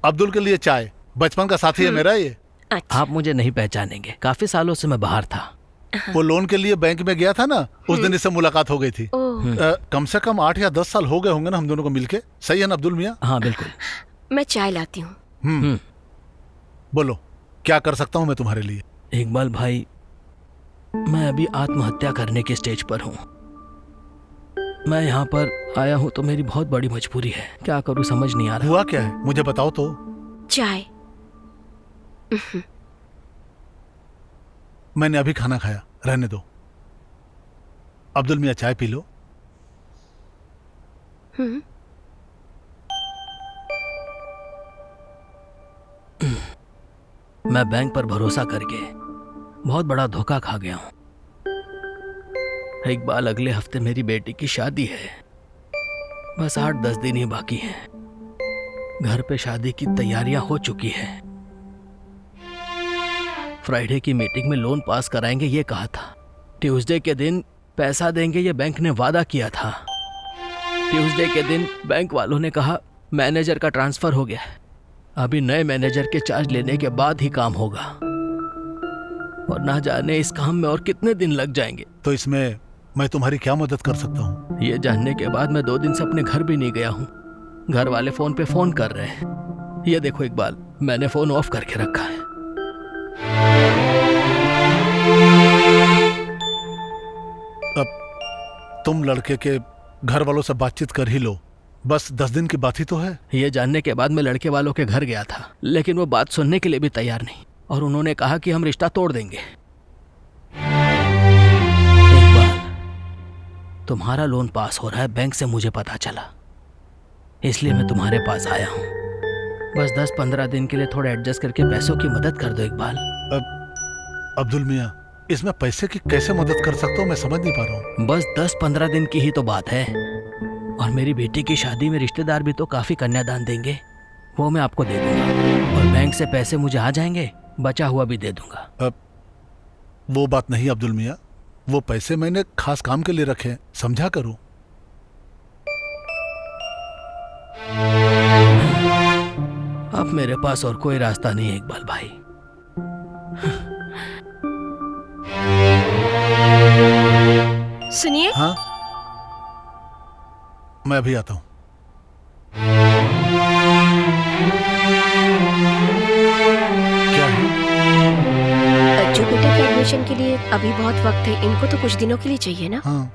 अब्दुल के लिए चाय। बचपन का साथी है मेरा ये। अच्छा। आप मुझे नहीं पहचानेंगे, काफी सालों से मैं बाहर था। वो लोन के लिए बैंक में गया था ना, उस दिन इससे मुलाकात हो गई थी। ओह, कम से कम 8 या 10 साल हो गए होंगे ना हम दोनों को मिलके। सही है ना अब्दुल मियाँ? हाँ बिल्कुल। मैं चाय लाती हूँ। बोलो, क्या कर सकता हूँ मैं तुम्हारे लिए? इकबाल भाई, मैं अभी आत्महत्या करने के स्टेज पर हूँ। मैं यहाँ पर आया हूँ तो मेरी बहुत बड़ी मजबूरी है। क्या करूँ समझ नहीं आ रहा। हुआ क्या है, मुझे बताओ तो। चाय। मैंने अभी खाना खाया, रहने दो। अब्दुल मियाँ चाय पी लो। मैं बैंक पर भरोसा करके बहुत बड़ा धोखा खा गया हूँ। इकबाल, अगले हफ्ते मेरी बेटी की शादी है। बस 8-10 दिन ही बाकी हैं। घर पे शादी की तैयारियां हो चुकी हैं। फ्राइडे की मीटिंग में लोन पास कराएंगे ये कहा था। ट्यूसडे के दिन पैसा देंगे ये बैंक ने वादा किया था। ट्यूसडे के दिन बैंक वालों ने कहा मैनेजर का ट्रांसफर हो गया है। अभी नए मैनेजर के चार्ज लेने के बाद ही काम होगा, और ना जाने इस काम में और कितने दिन लग जाएंगे। तो इसमें मैं तुम्हारी क्या मदद कर सकता हूँ? ये जानने के बाद मैं 2 दिन से अपने घर भी नहीं गया हूँ। घर वाले फोन पे फोन कर रहे हैं। ये देखो इकबाल, मैंने फोन ऑफ करके रखा है। अब तुम लड़के के घर वालों से बातचीत कर ही लो, बस 10 दिन की बात ही तो है। ये जानने के बाद मैं लड़के वालों के घर गया था, लेकिन वो बात सुनने के लिए भी तैयार नहीं, और उन्होंने कहा कि हम रिश्ता तोड़ देंगे। इकबाल, तुम्हारा लोन पास हो रहा है बैंक से, मुझे पता चला, इसलिए मैं तुम्हारे पास आया हूँ। बस 10-15 दिन के लिए थोड़ा एडजस्ट करके पैसों की मदद कर दो इकबाल। अब्दुल मियाँ, इसमें पैसे की कैसे मदद कर सकता हूँ मैं समझ नहीं पा रहा हूँ। बस 10-15 दिन की ही तो बात है, और मेरी बेटी की शादी में रिश्तेदार भी तो काफी कन्यादान देंगे, वो मैं आपको दे दूंगा, और बैंक से पैसे मुझे आ जाएंगे, बचा हुआ भी दे दूंगा। अब वो बात नहीं अब्दुल मियाँ, वो पैसे मैंने खास काम के लिए रखे हैं, समझा करो। अब मेरे पास और कोई रास्ता नहीं है इकबाल भाई। सुनिए। हाँ, मैं अभी आता हूँ। क्या है? अज्जू बेटे के एडमिशन के लिए अभी बहुत वक्त है, इनको तो कुछ दिनों के लिए चाहिए ना। हाँ,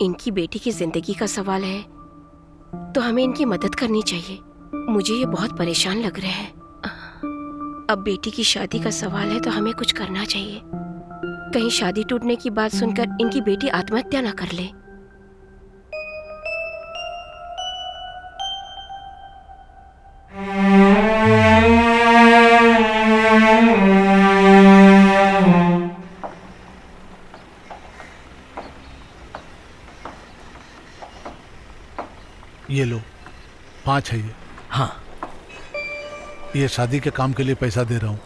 इनकी बेटी की जिंदगी का सवाल है, तो हमें इनकी मदद करनी चाहिए। मुझे ये बहुत परेशान लग रहे हैं। अब बेटी की शादी का सवाल है तो हमें कुछ करना चाहिए। कहीं शादी टूटने की बात सुनकर इनकी बेटी आत्महत्या ना कर ले। ये लो, 5 है ये। हाँ, ये शादी के काम के लिए पैसा दे रहा हूँ।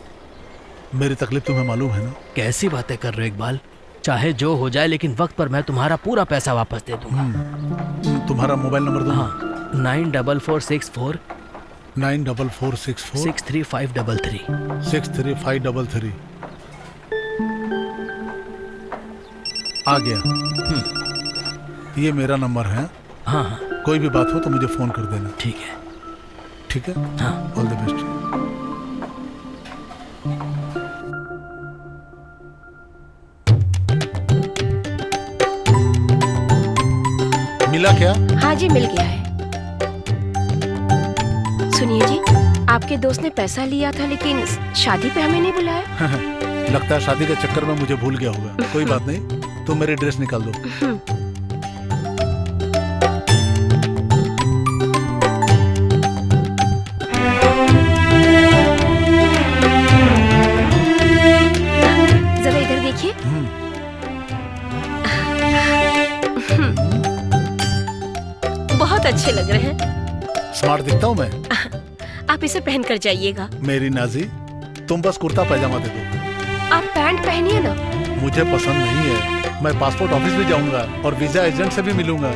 मेरी तकलीफ तुम्हें मालूम है ना? कैसी बातें कर रहे हो इकबाल? चाहे जो हो जाए, लेकिन वक्त पर मैं तुम्हारा पूरा पैसा वापस दे दूंगा। तुम्हारा मोबाइल नंबर दो। हाँ, 9446463533। 9446463533। 63533 आ गया। ये मेरा नंबर है। हाँ हाँ, कोई भी बात हो तो मुझे फोन कर देना। ठीक है। ठीक है, हाँ, ऑल द बेस्ट। मिला क्या? हाँ जी, मिल गया है। सुनिए जी, आपके दोस्त ने पैसा लिया था लेकिन शादी पे हमें नहीं बुलाया। लगता है शादी के चक्कर में मुझे भूल गया होगा। कोई बात नहीं, तुम मेरी ड्रेस निकाल दो। जरा इधर देखिए। बहुत अच्छे लग रहे हैं। स्मार्ट दिखता हूँ मैं? आप इसे पहन कर जाइएगा। मेरी नाजी, तुम बस कुर्ता पैजामा दे दो। आप पैंट पहनिए ना। मुझे पसंद नहीं है। मैं पासपोर्ट ऑफिस भी जाऊंगा और वीजा एजेंट से भी मिलूंगा।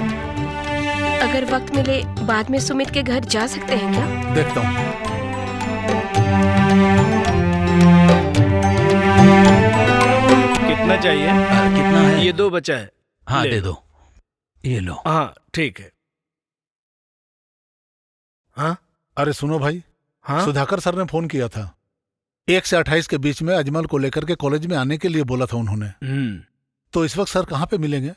अगर वक्त मिले बाद में सुमित के घर जा सकते हैं क्या? देखता हूँ। कितना चाहिए? कितना है? ये 2 बचा है। हाँ ले दे लो। दो, ये लो। हाँ ठीक है। हाँ अरे सुनो भाई, हाँ सुधाकर सर ने फोन किया था। 1 से 28 के बीच में अजमल को लेकर के कॉलेज में आने के लिए बोला था उन्होंने। तो इस वक्त सर कहाँ पे मिलेंगे?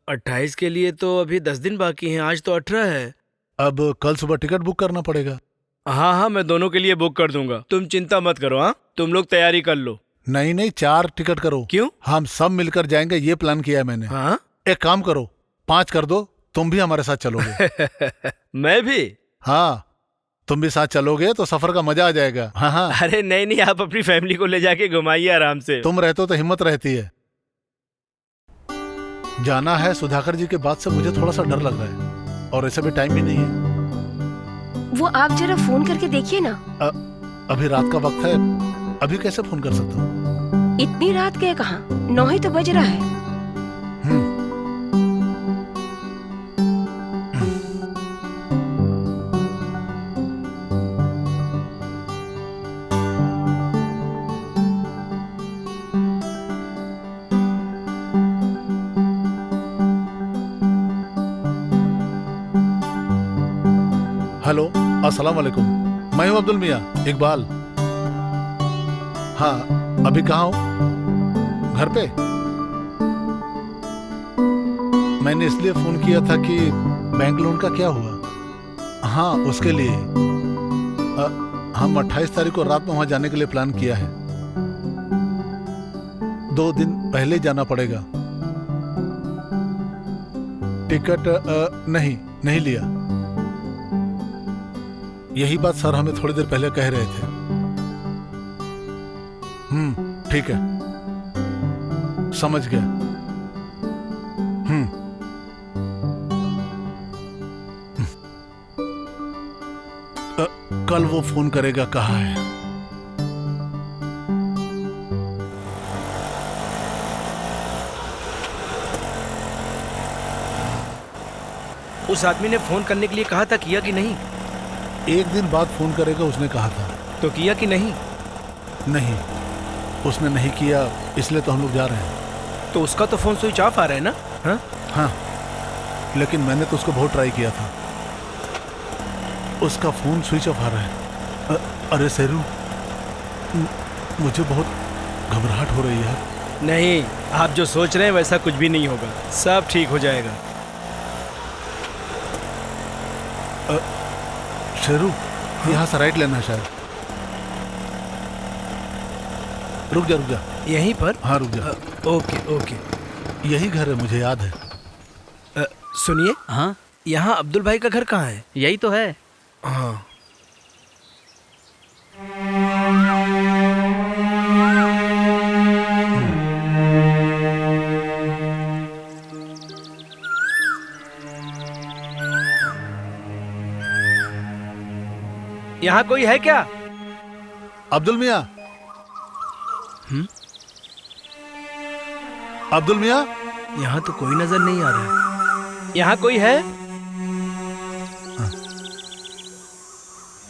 28 के लिए तो अभी 10 दिन बाकी हैं। आज तो 18 है। अब कल सुबह टिकट बुक करना पड़ेगा। हाँ हाँ, मैं दोनों के लिए बुक कर दूंगा। तुम चिंता मत करो। हाँ, तुम लोग तैयारी कर लो। नहीं नहीं, 4 टिकट करो। क्यों? हम सब मिलकर जाएंगे, ये प्लान किया है मैंने। हाँ एक काम करो, 5 कर दो, तुम भी हमारे साथ चलोगे। मैं भी? हाँ, तुम भी साथ चलोगे तो सफर का मजा आ जाएगा। हाँ हाँ, अरे नहीं नहीं, आप अपनी फैमिली को ले जाके घुमाइए आराम से। तुम रहते हो तो हिम्मत रहती है। जाना है सुधाकर जी के बाद से मुझे थोड़ा सा डर लग रहा है, और ऐसे भी टाइम भी नहीं है। वो आप जरा फोन करके देखिए ना। अभी रात का वक्त है, अभी कैसे फोन कर सकता हूँ? इतनी रात के कहाँ, 9 ही तो बज रहा है। हेलो, अस्सलाम वालेकुम। मैं हूँ अब्दुल मियाँ, इकबाल। हाँ, अभी कहाँ हो? घर पे? मैंने इसलिए फोन किया था कि बैंक लोन का क्या हुआ? हाँ, उसके लिए हम 28 तारीख को रात में वहां जाने के लिए प्लान किया है। 2 दिन पहले जाना पड़ेगा। टिकट नहीं लिया। यही बात सर हमें थोड़ी देर पहले कह रहे थे। ठीक है, समझ गया। कल वो फोन करेगा, कहा है? उस आदमी ने फोन करने के लिए कहा था, किया कि नहीं? 1 दिन बाद फोन करेगा उसने कहा था। तो किया कि नहीं? नहीं, उसने नहीं किया, इसलिए तो हम लोग जा रहे हैं। तो उसका तो फोन स्विच ऑफ आ रहा है ना? हाँ हाँ, लेकिन मैंने तो उसको बहुत ट्राई किया था। उसका फोन स्विच ऑफ आ रहा है। अरे शेरू, मुझे बहुत घबराहट हो रही है। नहीं, आप जो सोच रहे हैं वैसा कुछ भी नहीं होगा। सब ठीक हो जाएगा। शेरू, यहाँ से राइट लेना है शायद। रुक जा। यहीं पर? हाँ, रुक जा। ओके। यही घर है, मुझे याद है। सुनिए। हाँ, यहाँ अब्दुल भाई का घर कहाँ है? यही तो है। हाँ, यहाँ कोई है क्या? अब्दुल मियाँ। अब्दुल मियाँ, यहाँ तो कोई नजर नहीं आ रहा है। यहाँ कोई है?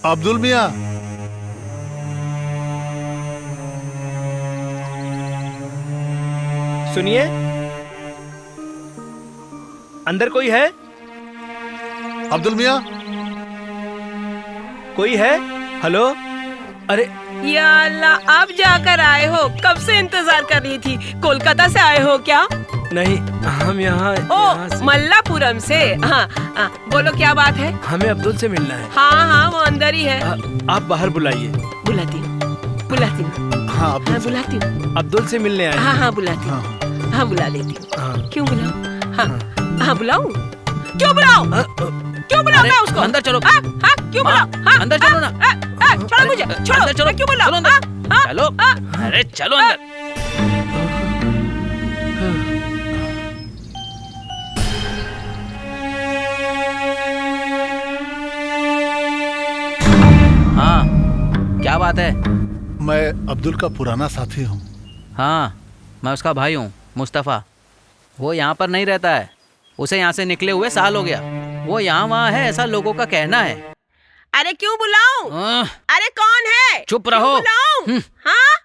अब्दुल मियाँ। सुनिए, अंदर कोई है? अब्दुल मियाँ। कोई है? हेलो? अरे या अल्लाह, आप जाकर आए हो? कब से इंतजार कर रही थी। कोलकाता से आए हो क्या? नहीं, हम यहाँ ओ, मल्लापुरम से। हाँ, बोलो क्या बात है? हमें अब्दुल से मिलना है। हाँ, वो अंदर ही है। आप बाहर बुलाइए। बुलाती हूँ। हाँ, अब्दुल से। बुलाती हूँ। अब्दुल से मिलने आए। हाँ, बुलाती हूँ। हाँ, हाँ, बुला लेती हूँ। हाँ। क्यों बुलाऊं? हाँ, बुलाऊं? क्यों बुलाऊं? क्यों बुलाऊं मैं उसको? अंदर चलो। हाँ, क्यों बुलाऊं? हाँ, अंदर चलो ना। छोड़ो मुझे, छोड़ो। अंदर चलो। मैं क्यों बुलाऊं? चलो अंदर। चलो। अरे चलो अंदर। हाँ, क्या बात है? मैं अब्दुल का पुराना साथी हूँ। हाँ, मैं उसका भाई हूँ, मुस्तफ़ा। वो यहाँ पर नहीं रहता है। उसे यहाँ से निकले हुए साल हो गया। वो यहाँ वहाँ है, ऐसा लोगों का कहना है। अरे क्यों बुलाऊं? आह, अरे कौन है? चुप क्यों रहो। बुलाऊं? हाँ?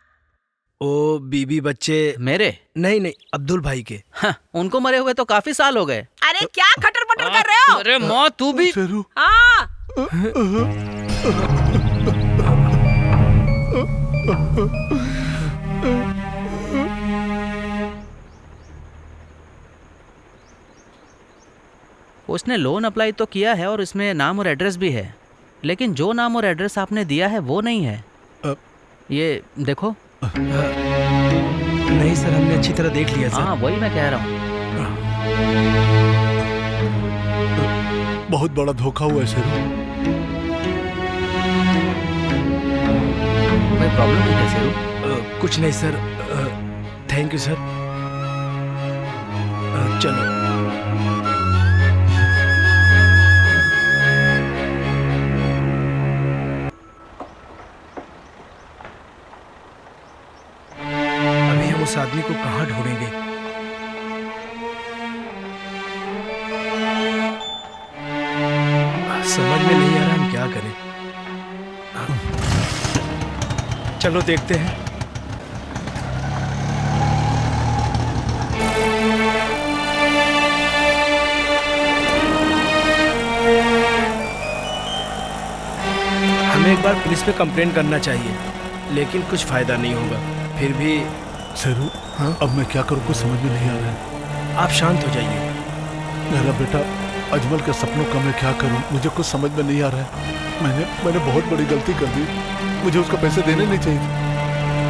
ओ बीबी बच्चे मेरे? नहीं नहीं, अब्दुल भाई के। हाँ, उनको मरे हुए तो काफी साल हो गए। अरे क्या खटर पटर कर रहे हो? अरे माँ तू भी। शेरू, हाँ उसने लोन अप्लाई तो किया है और इसमें नाम और एड्रेस भी है, लेकिन जो नाम और एड्रेस आपने दिया है वो नहीं है। ये देखो। नहीं सर, हमने अच्छी तरह देख लिया सर। हाँ वही मैं कह रहा हूँ। बहुत बड़ा धोखा हुआ है शेरू। कोई प्रॉब्लम नहीं है शेरू? कुछ नहीं सर, थैंक यू सर। चलो। अभी हम उस आदमी को कहाँ ढूंढेंगे? समझ में नहीं आ रहा हम क्या करें। चलो देखते हैं। हमें एक बार पुलिस पे कंप्लेंट करना चाहिए, लेकिन कुछ फायदा नहीं होगा। फिर भी शेरू, हाँ? अब मैं क्या करूँ कुछ समझ में नहीं आ रहा है। आप शांत हो जाइए। मेरा बेटा अजमल के सपनों का मैं क्या करूं, मुझे कुछ समझ में नहीं आ रहा है। मैंने बहुत बड़ी गलती कर दी, मुझे उसका पैसे देने नहीं चाहिए थे।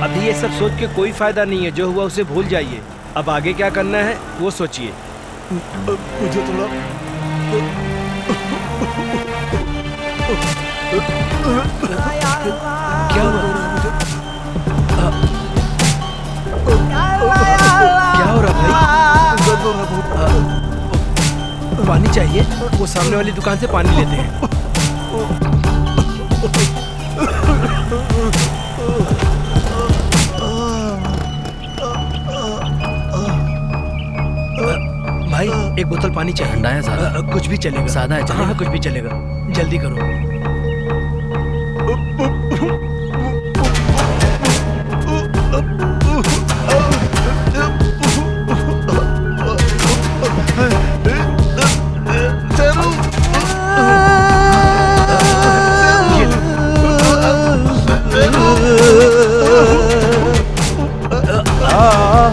अभी ये सब सोच के कोई फायदा नहीं है, जो हुआ उसे भूल जाइए। अब आगे क्या करना है वो सोचिए। मुझे थोड़ा क्या हुआ? क्या हो रहा भाई? दर्द हो रहा बहुत। पानी चाहिए? वो सामने वाली दुकान से पानी लेते हैं। भाई एक बोतल पानी चाहिए। ठंडा है सादा? कुछ भी चलेगा। सादा है चलेगा? हाँ कुछ भी चलेगा, जल्दी करो।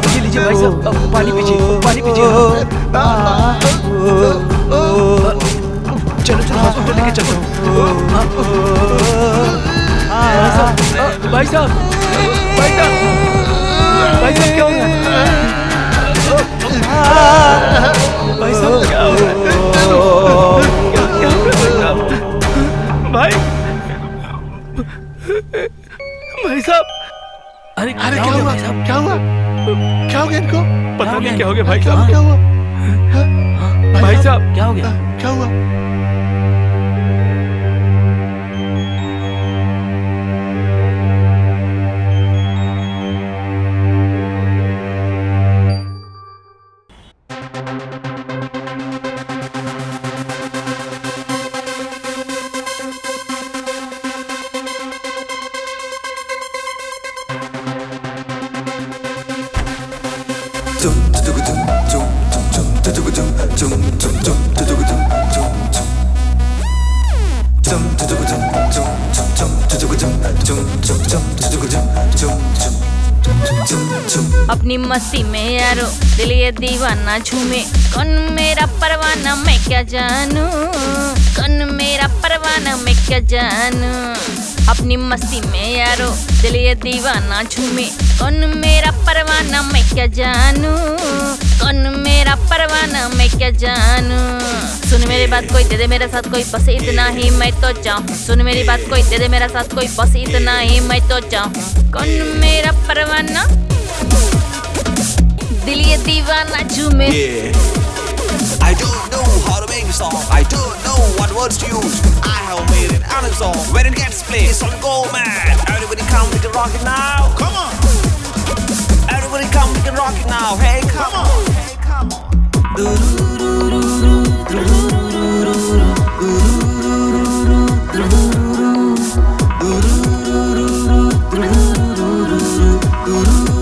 ये लीजिए भाई साहब, पानी पीजिए, पानी पीजिए। चलो चलो हॉस्पिटल लेके चलता हूँ। भाई साहब, भाई साहब, भाई साहब क्या हो गया? भाई साहब क्या हो रहा है? क्या हो रहा है भाई? भाई साहब, अरे अरे क्या हुआ? क्या हुआ? क्या हो गया इनको? पता नहीं क्या हो गया भाई साहब। क्या हुआ? भाई साहब क्या हो गया? क्या हुआ? अपनी मस्ती में यारो दिल ये दीवाना झूमे, कौन मेरा परवाना मैं क्या जानू, कौन मेरा परवाना मैं क्या जानू। अपनी मस्ती में यारो दिल ये दीवाना झूमे, कौन मेरा परवाना मैं क्या जानू, कौन मेरा परवाना मैं क्या जानू। सुन मेरी बात कोई दे दे मेरे साथ कोई, बस इतना ही मैं तो चाहूँ। सुन मेरी बात कोई दे दे मेरे साथ कोई, बस इतना ही मैं तो चाहूँ। कौन मेरा परवाना दिल ये दीवाना झूमे। I don't know how to make a song. I don't know what words to use. I have made it on a song. When it gets played, it's on go mad. Everybody come, we can rock it now. Come on. Everybody come, we can rock it now. Hey, come on. Hey, come on. Hey,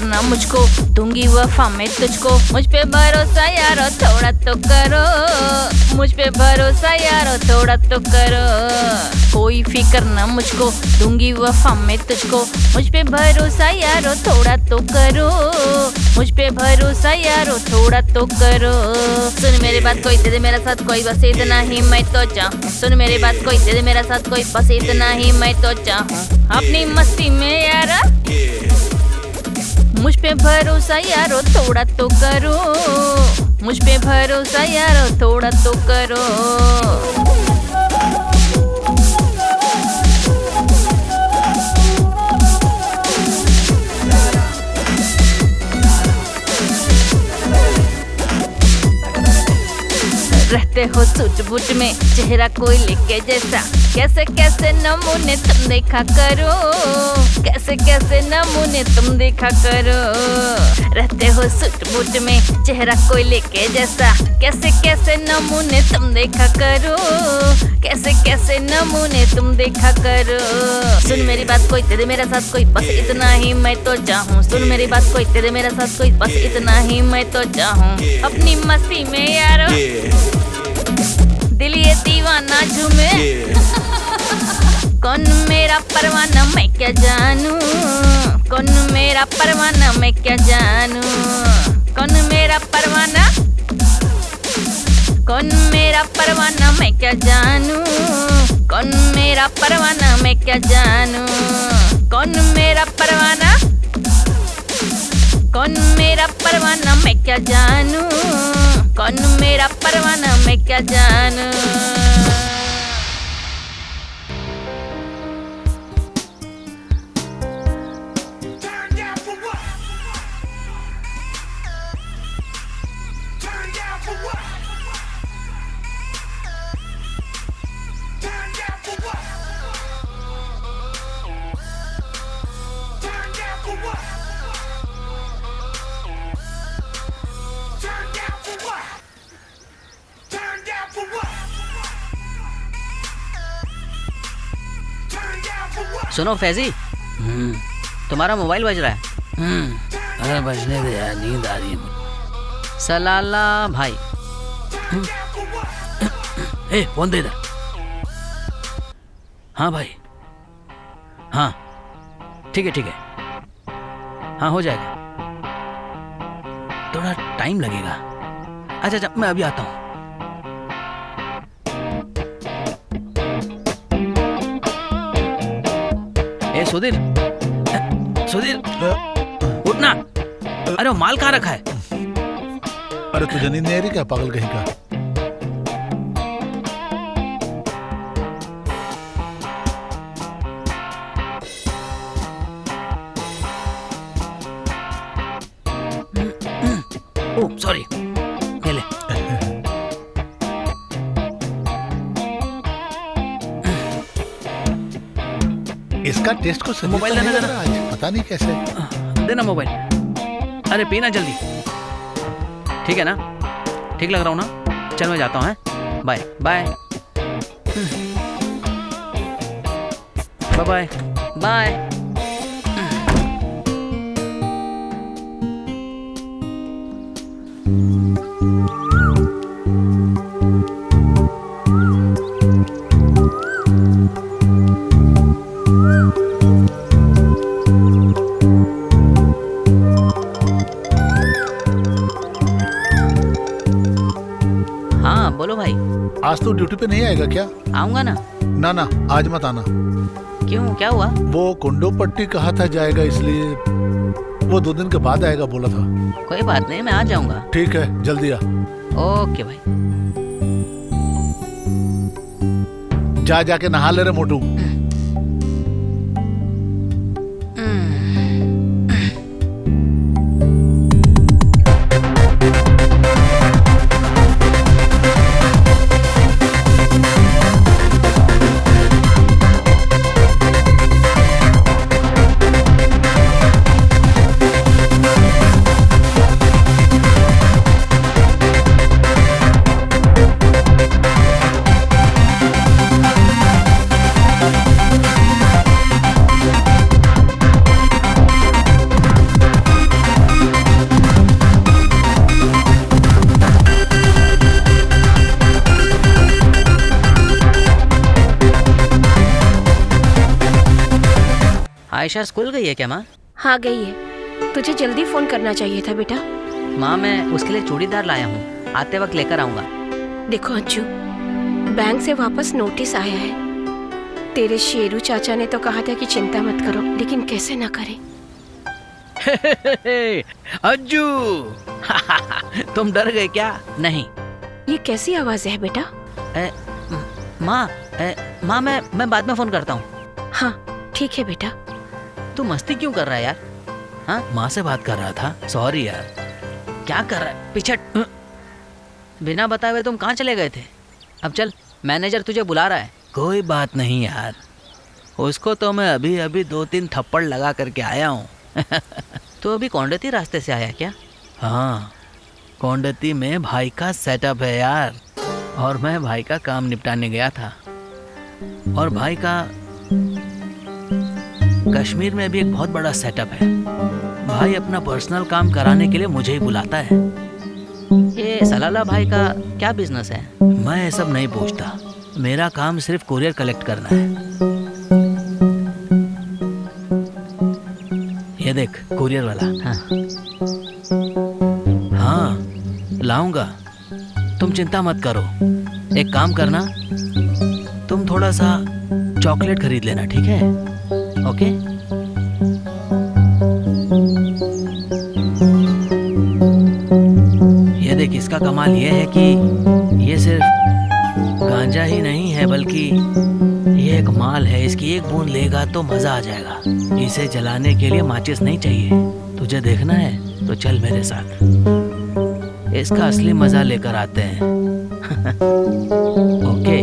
करना मुझको, दूंगी वफा मैं तुझको। मुझ पे भरोसा यारो थोड़ा तो करो, मुझ पे भरोसा यारो थोड़ा तो करो। कोई फिक्र ना मुझको, दूंगी वफा मैं तुझको। मुझ पे भरोसा यारो थोड़ा तो करो, मुझ पे भरोसा यारो थोड़ा तो करो। सुन मेरी बात कोई तेरे मेरा साथ कोई, बस इतना ही मैं तो चाहूँ। सुन मेरी बात कोई तेरे मेरा साथ कोई, बस इतना ही मैं तो चाहूँ। अपनी मस्ती में यारा मुझ पे भरोसा यारो थोड़ा तो करो, मुझ पे भरोसा यारो थोड़ा तो करो। रहते हो सूट बूट में चेहरा कोयले के जैसा, कैसे कैसे नमूने तुम देखा करो, कैसे कैसे नमूने तुम देखा करो। रहते हो सूट बूट में चेहरा कोयले के जैसा, कैसे कैसे नमूने तुम देखा करो, कैसे कैसे नमूने तुम देखा करो। सुन मेरी बात कोई तेरे मेरा साथ कोई, बस इतना ही मैं तो चाहूँ। सुन मेरी बात कोई तेरे मेरा साथ कोई, बस इतना ही मैं तो चाहूँ। अपनी मस्ती में यारो दिल ये दीवाना झूमे, कौन मेरा परवाना मैं क्या जानूं, कौन मेरा परवाना मैं क्या जानूं। कौन मेरा परवाना, कौन मेरा परवाना मैं क्या जानूं, कौन मेरा परवाना मैं क्या जानूं। कौन मेरा परवाना, कौन मेरा परवाना मैं क्या जानूं, कौन मेरा परवाना मैं क्या जानूं। सुनो फैजी, तुम्हारा मोबाइल बज रहा है। अरे बजने दे यार, नींद आ रही है मुझे। सलाला भाई। ए फोन दे इधर। हाँ भाई, हाँ ठीक है ठीक है, हाँ हो जाएगा, थोड़ा टाइम लगेगा। अच्छा अच्छा मैं अभी आता हूँ। ए सुधीर, सुधीर उठना। अरे वो माल कहाँ रखा है? अरे तुझे नींद नहीं आ रही क्या पागल कहीं का? ओह सॉरी, ले ले। इसका टेस्ट को सही मोबाइल देना जरा। आज पता नहीं कैसे। देना मोबाइल। अरे पीना जल्दी, ठीक है ना? ठीक लग रहा हूँ ना? चल मैं जाता हूँ। Bye bye bye bye. बोलो भाई। आज तो ड्यूटी पे नहीं आएगा क्या? आऊंगा ना। ना ना आज मत आना। क्यों, क्या हुआ? वो कुंडो पट्टी कहा था जाएगा, इसलिए वो 2 दिन के बाद आएगा बोला था। कोई बात नहीं, मैं आ जाऊंगा। ठीक है जल्दी आ। ओके भाई। जाके नहा ले रे मोटू। आयशा स्कूल गई है क्या माँ? हाँ गई है। तुझे जल्दी फोन करना चाहिए था बेटा। माँ मैं उसके लिए चूड़ीदार लाया हूँ, आते वक्त लेकर आऊँगा। देखो अंजू, बैंक से वापस नोटिस आया है। तेरे शेरू चाचा ने तो कहा था कि चिंता मत करो, लेकिन कैसे ना करें। अज्जू तुम डर गए क्या? नहीं। ये कैसी आवाज है बेटा? माँ माँ मैं बाद में फोन करता हूँ। हाँ ठीक है बेटा। तू मस्ती क्यों कर रहा है यार? हाँ माँ से बात कर रहा था, सॉरी यार। क्या कर रहा है? पीछे बिना बताए हुए तुम कहाँ चले गए थे? अब चल, मैनेजर तुझे बुला रहा है। कोई बात नहीं यार, उसको तो मैं अभी अभी 2-3 थप्पड़ लगा करके आया हूँ। तो अभी कौंडती रास्ते से आया क्या? हाँ, कौंडती में भाई का सेटअप है यार, और मैं भाई का काम निपटाने गया था। और भाई का कश्मीर में भी एक बहुत बड़ा सेटअप है। भाई अपना पर्सनल काम कराने के लिए मुझे ही बुलाता है। ये सलाला भाई का क्या बिजनेस है? मैं ये सब नहीं पूछता, मेरा काम सिर्फ कुरियर कलेक्ट करना है। ये देख कुरियर वाला। हाँ लाऊंगा, तुम चिंता मत करो। एक काम करना, तुम थोड़ा सा चॉकलेट खरीद लेना, ठीक है? ओके? ये देख, इसका कमाल ये है कि ये सिर्फ गांजा ही नहीं है, बल्कि ये एक माल है। इसकी एक बूंद लेगा तो मजा आ जाएगा। इसे जलाने के लिए माचिस नहीं चाहिए। तुझे देखना है तो चल मेरे साथ, इसका असली मजा लेकर आते हैं। ओके?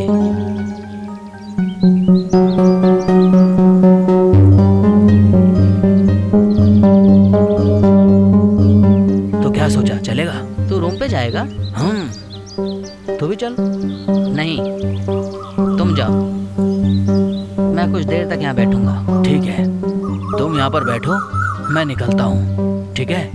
तो क्या सोचा, चलेगा? तू रूम पे जाएगा? तू भी चल। नहीं, तुम जाओ, मैं कुछ देर तक यहाँ बैठूंगा। ठीक है, तुम यहाँ पर बैठो, मैं निकलता हूँ, ठीक है?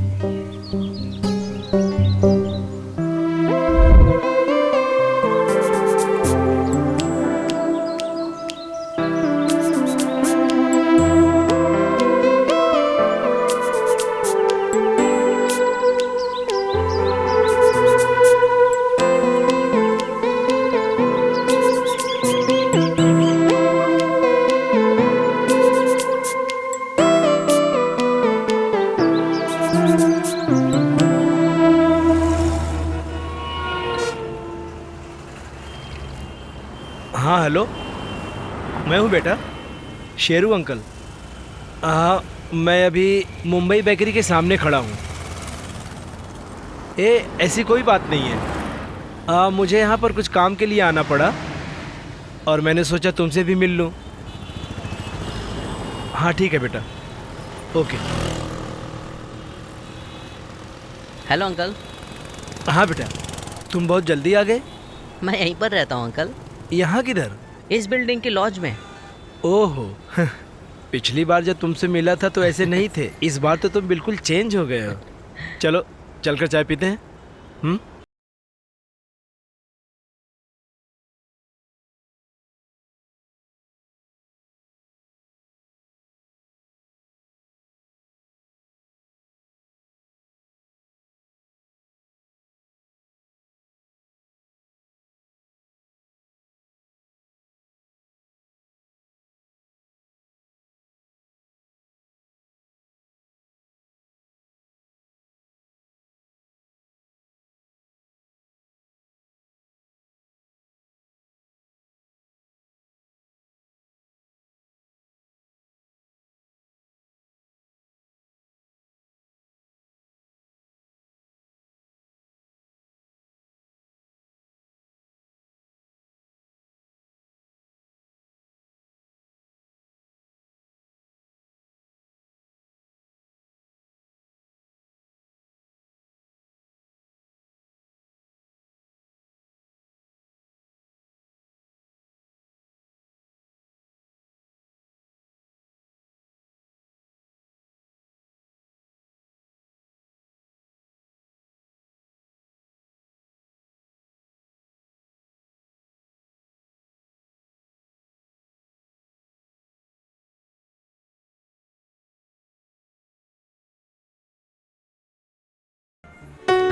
हाँ हेलो, मैं हूँ बेटा, शेरू अंकल। हाँ, मैं अभी मुंबई बेकरी के सामने खड़ा हूँ। ऐसी कोई बात नहीं है। मुझे यहाँ पर कुछ काम के लिए आना पड़ा और मैंने सोचा तुमसे भी मिल लूँ। हाँ ठीक है बेटा, ओके। Hello uncle. हाँ बेटा, तुम बहुत जल्दी आ गए। मैं यहीं पर रहता हूँ अंकल। यहाँ किधर? इस बिल्डिंग की लॉज में। ओहो, पिछली बार जब तुमसे मिला था तो ऐसे नहीं थे, इस बार तो तुम बिल्कुल चेंज हो गए हो। चलो चलकर चाय पीते हैं।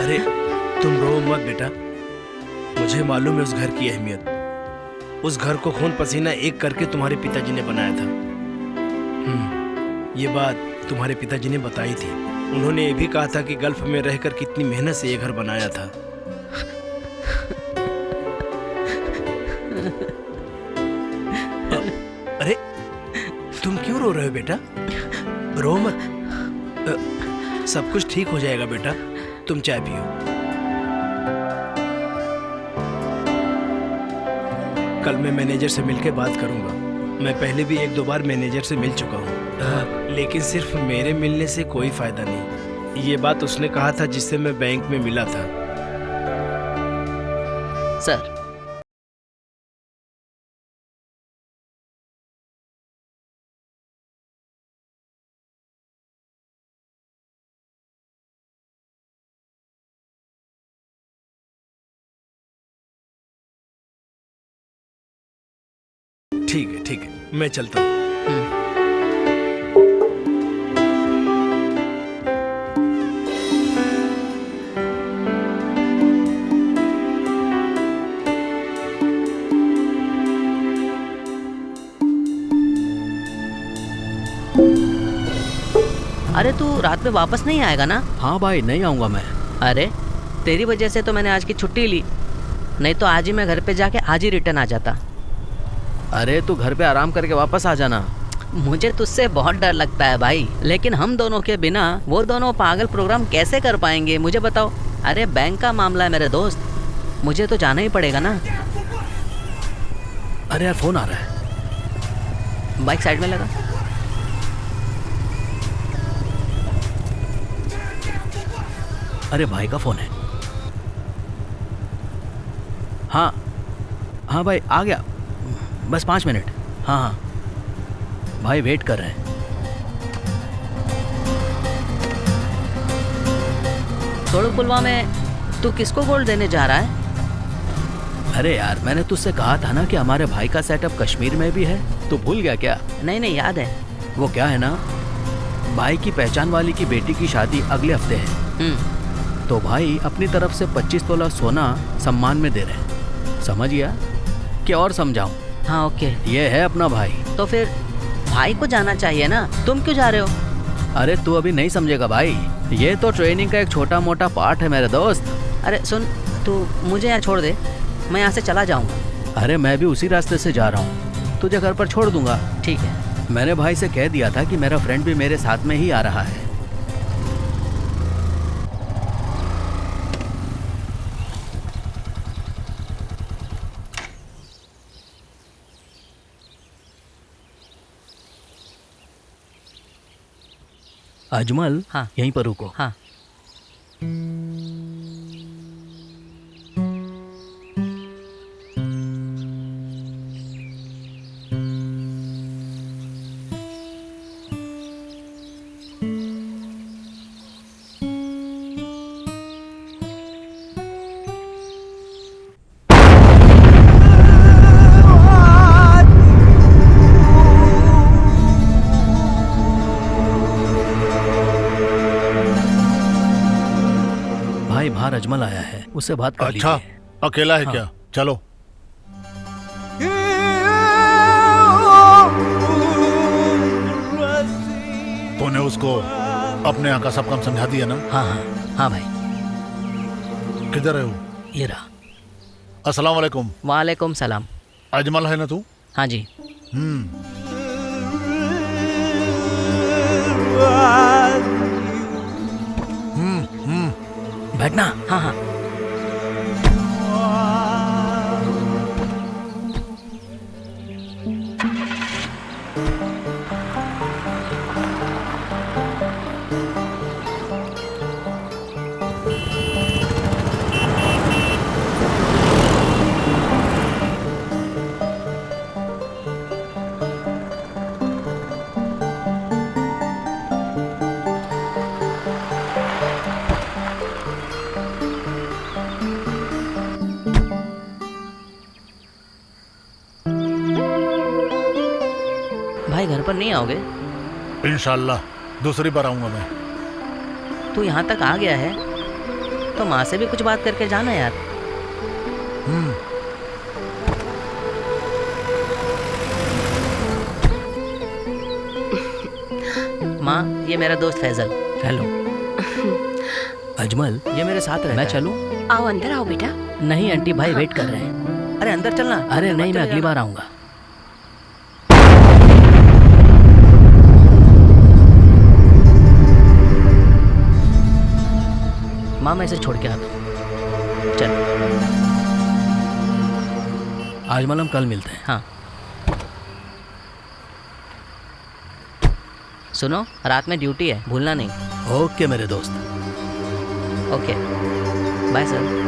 अरे तुम रो मत बेटा, मुझे मालूम है उस घर की अहमियत। उस घर को खून पसीना एक करके तुम्हारे पिताजी ने बनाया था। ये बात तुम्हारे पिताजी ने बताई थी। उन्होंने ये भी कहा था कि गल्फ में रहकर कितनी मेहनत से ये घर बनाया था। अरे तुम क्यों रो रहे हो बेटा? रो मत, सब कुछ ठीक हो जाएगा बेटा। तुम चाय पियो। कल मैं मैनेजर से मिलकर बात करूंगा। मैं पहले भी 1-2 बार मैनेजर से मिल चुका हूँ, लेकिन सिर्फ मेरे मिलने से कोई फायदा नहीं। ये बात उसने कहा था जिससे मैं बैंक में मिला था। सर, ठीक है, मैं चलता हूँ। अरे तू रात में वापस नहीं आएगा ना? हाँ भाई, नहीं आऊँगा मैं। अरे तेरी वजह से तो मैंने आज की छुट्टी ली, नहीं तो आज ही मैं घर पे जाके आज ही रिटर्न आ जाता। अरे तू घर पे आराम करके वापस आ जाना। मुझे तुझसे बहुत डर लगता है भाई, लेकिन हम दोनों के बिना वो दोनों पागल प्रोग्राम कैसे कर पाएंगे मुझे बताओ। अरे बैंक का मामला है मेरे दोस्त, मुझे तो जाना ही पड़ेगा ना। अरे यार, फोन आ रहा है। बाइक साइड में लगा। अरे भाई का फोन है। हाँ भाई, आ गया, बस 5 मिनट। हाँ भाई, वेट कर रहे हैं। तोड़ुपुलवा में तू किसको गोल्ड देने जा रहा है? अरे यार, मैंने तुझसे कहा था ना कि हमारे भाई का सेटअप कश्मीर में भी है। तू भूल गया क्या? नहीं याद है। वो क्या है ना, भाई की पहचान वाली की बेटी की शादी अगले हफ्ते है। तो भाई अपनी तरफ से 25 तोला सोना सम्मान में दे रहे हैं। समझ गया? क्या और समझाऊं? हाँ ओके। ये है अपना भाई। तो फिर भाई को जाना चाहिए ना, तुम क्यों जा रहे हो? अरे तू अभी नहीं समझेगा भाई, ये तो ट्रेनिंग का एक छोटा मोटा पार्ट है मेरे दोस्त। अरे सुन, तू मुझे यहाँ छोड़ दे, मैं यहाँ से चला जाऊँगा। अरे मैं भी उसी रास्ते से जा रहा हूँ, तुझे घर पर छोड़ दूंगा। ठीक है। मैंने भाई से कह दिया था कि मेरा फ्रेंड भी मेरे साथ में ही आ रहा है। अजमल, हाँ यहीं पर रुको। हाँ। बाहर अजमल आया है, उससे बात कर अच्छा, लीजिए। अकेला है हाँ। क्या? चलो। तूने उसको अपने यहाँ का सब काम समझा दिया ना? हाँ भाई। किधर है वो? ये रहा। अस्सलाम वालेकुम। वालेकुम सलाम। अजमल है ना तू? हाँ जी। बैठना। हाँ हाँ। भाई घर पर नहीं आओगे? इंशाल्लाह दूसरी बार आऊंगा मैं। तू यहाँ तक आ गया है तो माँ से भी कुछ बात करके जाना यार। माँ, ये मेरा दोस्त फैजल। हेलो। अजमल, ये मेरे साथ रहता मैं है। चलूं? आओ अंदर आओ बेटा। नहीं आंटी, भाई वेट कर रहे हैं। अरे अंदर चलना। अरे नहीं, मैं अगली बार आऊंगा। माँ, मैं इसे छोड़ के आता हूँ। चल। अजमल, हम कल मिलते हैं। हाँ। सुनो, रात में ड्यूटी है, भूलना नहीं। ओके मेरे दोस्त। Okay, bye sir.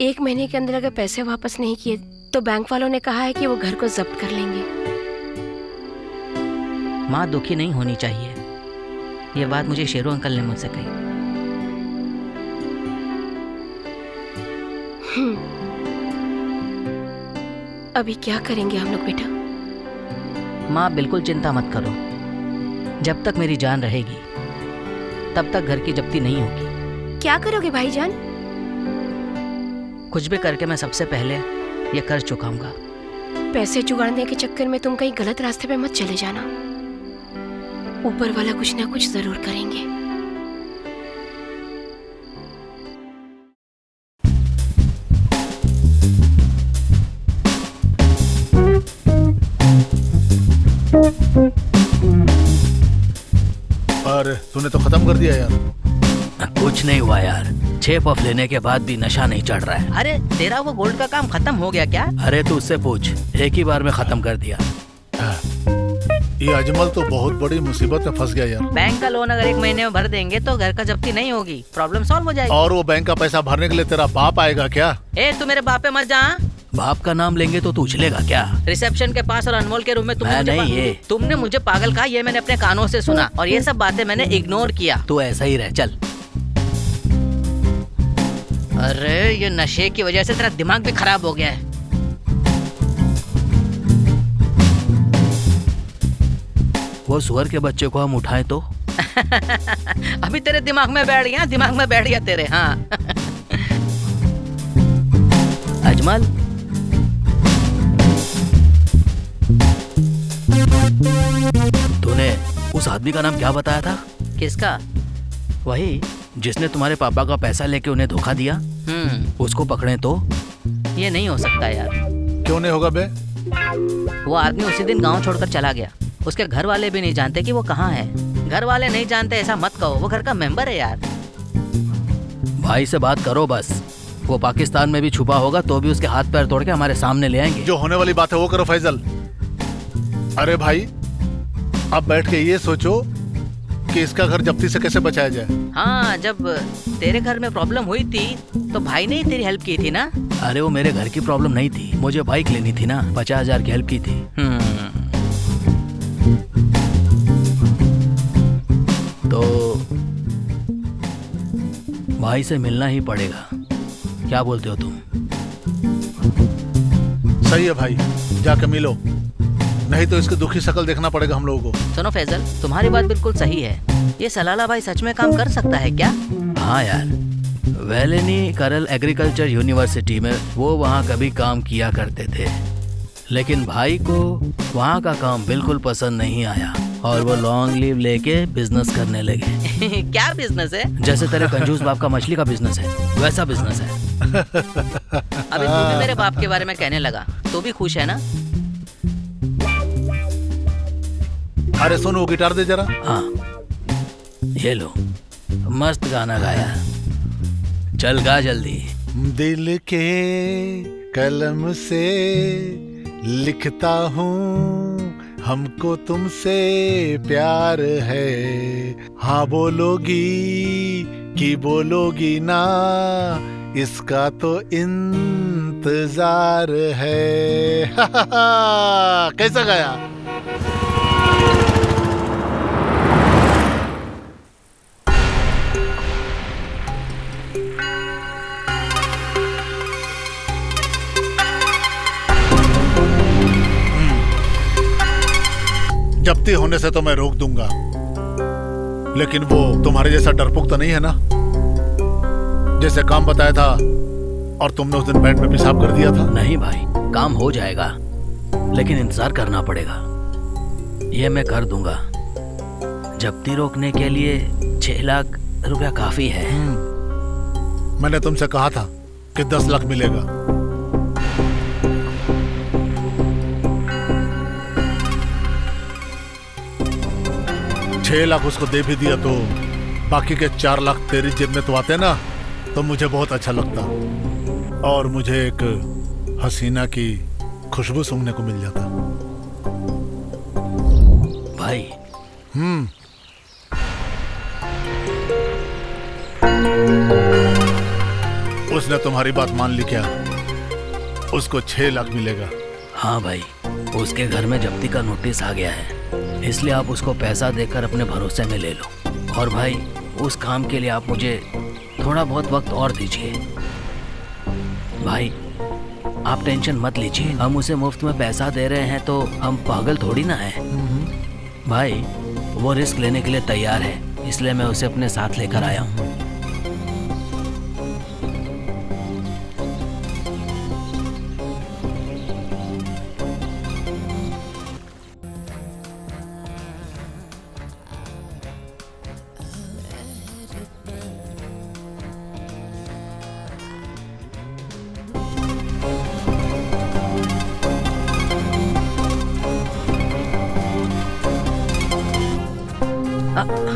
एक महीने के अंदर अगर पैसे वापस नहीं किए तो बैंक वालों ने कहा है कि वो घर को जब्त कर लेंगे। माँ दुखी नहीं होनी चाहिए, ये बात मुझे शेरू अंकल ने मुझसे कही। अभी क्या करेंगे हम लोग बेटा? माँ बिल्कुल चिंता मत करो, जब तक मेरी जान रहेगी तब तक घर की जब्ती नहीं होगी। क्या करोगे भाईजान? कुछ भी करके मैं सबसे पहले ये कर्ज चुकाऊंगा। पैसे जुगाड़ने के चक्कर में तुम कहीं गलत रास्ते पे मत चले जाना। ऊपर वाला कुछ ना कुछ जरूर करेंगे। अरे तूने तो खत्म कर दिया यार। कुछ नहीं हुआ यार, 6 पफ लेने के बाद भी नशा नहीं चढ़ रहा है। अरे तेरा वो गोल्ड का काम खत्म हो गया क्या? अरे तू उससे पूछ, एक ही बार में खत्म कर दिया। ये अजमल तो बहुत बड़ी मुसीबत में फंस गया यार। बैंक का लोन अगर 1 महीने में भर देंगे तो घर का जब्ती नहीं होगी, प्रॉब्लम सॉल्व हो जाएगी। और वो बैंक का पैसा भरने के लिए तेरा बाप आएगा क्या? ए तू मेरे बाप पे मत जा। बाप का नाम लेंगे तो तू उछलेगा क्या? रिसेप्शन के पास और अनमोल के रूम में मैं नहीं, ये तुमने मुझे पागल कहा, ये मैंने अपने कानों से सुना और ये सब बातें मैंने इग्नोर किया। तू ऐसा ही रह, चल। अरे ये नशे की वजह से तेरा दिमाग भी खराब हो गया है। वो सुअर के बच्चे को हम उठाएं तो? अभी तेरे दिमाग में बैठ गया, दिमाग में बैठ गया तेरे। हाँ। अजमल, तूने उस आदमी का नाम क्या बताया था? किसका? वही जिसने तुम्हारे पापा का पैसा लेके उन्हें धोखा दिया। उसको पकड़े तो? ये नहीं हो सकता यार। क्यों नहीं होगा बे? वो आदमी उसी दिन गांव छोड़कर चला गया, उसके घर वाले भी नहीं जानते कि वो कहाँ है। घर वाले नहीं जानते ऐसा मत कहो, वो घर का मेंबर है यार। भाई से बात करो बस, वो पाकिस्तान में भी छुपा होगा तो भी उसके हाथ पैर तोड़ के हमारे सामने ले आएंगे। जो होने वाली बात है वो करो फैजल। अरे भाई, अब बैठ के ये सोचो कि इसका घर जब्ती से कैसे बचाया जाए। हाँ, जब तेरे घर में प्रॉब्लम हुई थी तो भाई ने ही तेरी हेल्प की थी ना। अरे वो मेरे घर की प्रॉब्लम नहीं थी, मुझे बाइक लेनी थी ना, 50,000 की हेल्प की थी। तो भाई से मिलना ही पड़ेगा, क्या बोलते हो तुम? सही है भाई, जाके मिलो, नहीं तो इसकी दुखी शक्ल देखना पड़ेगा हम लोगों को। सुनो फैजल, तुम्हारी बात बिल्कुल सही है। ये सलाला भाई सच में काम कर सकता है क्या? हाँ यार, वेलेनी करल एग्रीकल्चर यूनिवर्सिटी में वो वहाँ कभी काम किया करते थे, लेकिन भाई को वहाँ का काम बिल्कुल पसंद नहीं आया और वो लॉन्ग लीव लेके बिजनेस करने लगे। क्या बिजनेस है? जैसे तेरे कंजूस बाप का मछली का बिजनेस है, वैसा बिजनेस है। अभी तू भी मेरे बाप के बारे में कहने लगा, तू भी खुश है ना? अरे सुन, वो गिटार दे जरा। हाँ ये लो, मस्त गाना गाया, चल गा जल्दी। दिल के कलम से लिखता हूँ, हमको तुमसे प्यार है। हाँ बोलोगी कि बोलोगी ना, इसका तो इंतजार है। कैसा गाया? जब्ती होने से तो मैं रोक दूंगा, लेकिन वो तुम्हारे जैसा डरपोक तो नहीं है ना, जैसे काम बताया था और तुमने उस दिन बैंक में पेशाब कर दिया था। नहीं भाई, काम हो जाएगा, लेकिन इंतजार करना पड़ेगा। ये मैं कर दूंगा। जब्ती रोकने के लिए 6 लाख रुपया काफी है। मैंने तुमसे कहा था कि 10 लाख मिलेगा। छह लाख उसको दे भी दिया तो बाकी के 4 लाख तेरी जेब में तो आते ना, तो मुझे बहुत अच्छा लगता और मुझे एक हसीना की खुशबू सूंघने को मिल जाता। भाई उसने तुम्हारी बात मान ली क्या? उसको 6 लाख मिलेगा। हाँ भाई, उसके घर में जब्ती का नोटिस आ गया है, इसलिए आप उसको पैसा देकर अपने भरोसे में ले लो। और भाई, उस काम के लिए आप मुझे थोड़ा बहुत वक्त और दीजिए। भाई, आप टेंशन मत लीजिए, हम उसे मुफ्त में पैसा दे रहे हैं तो हम पागल थोड़ी ना हैं। भाई, वो रिस्क लेने के लिए तैयार है, इसलिए मैं उसे अपने साथ लेकर आया हूँ।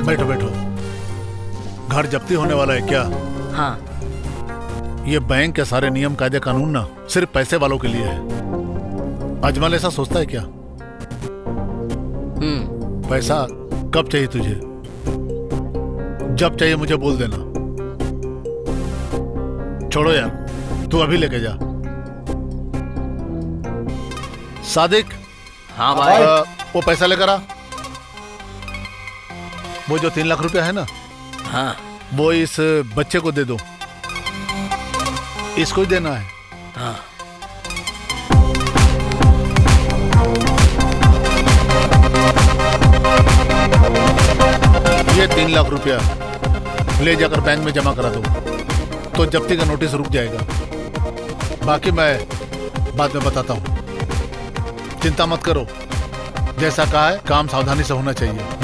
बैठो बैठो। घर जब्ती होने वाला है क्या? हाँ। ये बैंक के सारे नियम कायदे कानून ना सिर्फ पैसे वालों के लिए है। अजमल ऐसा सोचता है क्या? पैसा कब चाहिए तुझे? जब चाहिए मुझे बोल देना। छोड़ो यार, तू अभी लेके जा। सादिक। हाँ भाई। वो पैसा लेकर आ। वो जो 3 लाख रुपया है ना, हाँ, वो इस बच्चे को दे दो। इसको ही देना है। हाँ। ये 3 लाख रुपया ले जाकर बैंक में जमा करा दो, तो जब्ती का नोटिस रुक जाएगा। बाकी मैं बाद में बताता हूँ, चिंता मत करो। जैसा कहा है, काम सावधानी से होना चाहिए।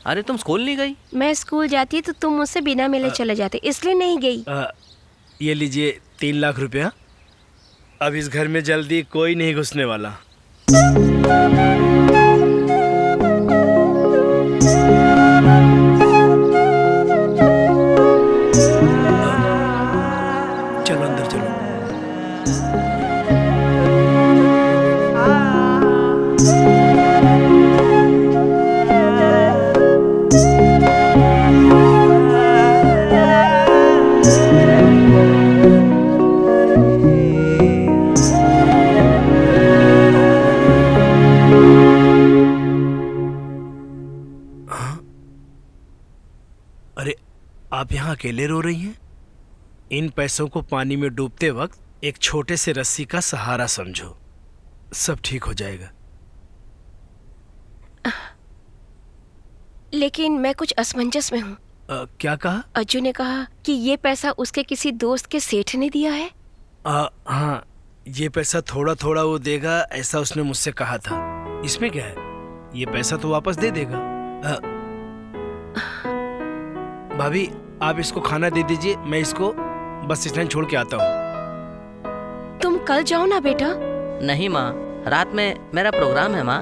अरे तुम स्कूल नहीं गई? मैं स्कूल जाती तो तुम मुझसे बिना मिले चले जाते, इसलिए नहीं गई। ये लीजिए 3 लाख रुपया। अब इस घर में जल्दी कोई नहीं घुसने वाला। चलो अंदर चलो। अरे, आप यहाँ अकेले रो रही हैं? इन पैसों को पानी में डूबते वक्त एक छोटे से रस्सी का सहारा समझो, सब ठीक हो जाएगा। लेकिन मैं कुछ असमंजस में हूँ। क्या कहा? अज्जू ने कहा कि ये पैसा उसके किसी दोस्त के सेठ ने दिया है। हाँ, ये पैसा थोड़ा थोड़ा वो देगा, ऐसा उसने मुझसे कहा था। इसमें क्या है, ये पैसा तो वापस दे देगा। भाभी, आप इसको खाना दे दीजिए, मैं इसको बस स्टैंड छोड़ के आता हूँ। तुम कल जाओ ना बेटा। नहीं माँ, रात में मेरा प्रोग्राम है माँ।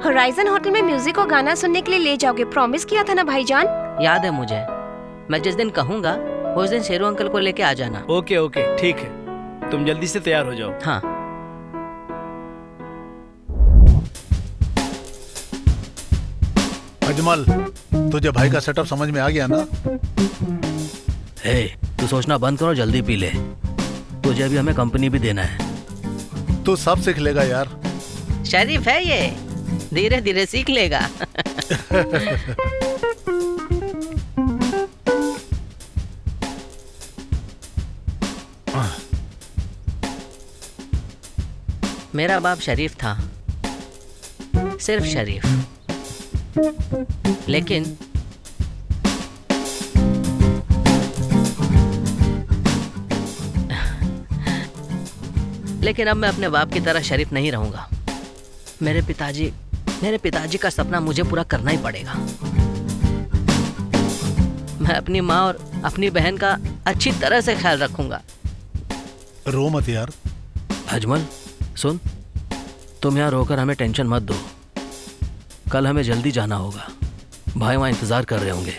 होराइजन होटल में म्यूजिक और गाना सुनने के लिए ले जाओगे, प्रॉमिस किया था ना भाईजान। याद है मुझे, मैं जिस दिन कहूँगा उस दिन शेरू अंकल को लेके आ जाना। ओके ओके, ठीक है, तुम जल्दी से तैयार हो जाओ। हाँ। अजमल, तुझे भाई का सेटअप समझ में आ गया ना? हे, तू सोचना बंद करो, जल्दी पी ले। तुझे अभी हमें कंपनी भी देना है। तू सब सीख लेगा यार। शरीफ है ये, धीरे धीरे सीख लेगा। मेरा बाप शरीफ था, सिर्फ शरीफ। लेकिन अब मैं अपने बाप की तरह शरीफ नहीं रहूंगा। मेरे पिताजी का सपना मुझे पूरा करना ही पड़ेगा। मैं अपनी माँ और अपनी बहन का अच्छी तरह से ख्याल रखूंगा। रो मत यार। अजमल सुन, तुम यहाँ रोकर हमें टेंशन मत दो। कल हमें जल्दी जाना होगा, भाई वहाँ इंतजार कर रहे होंगे।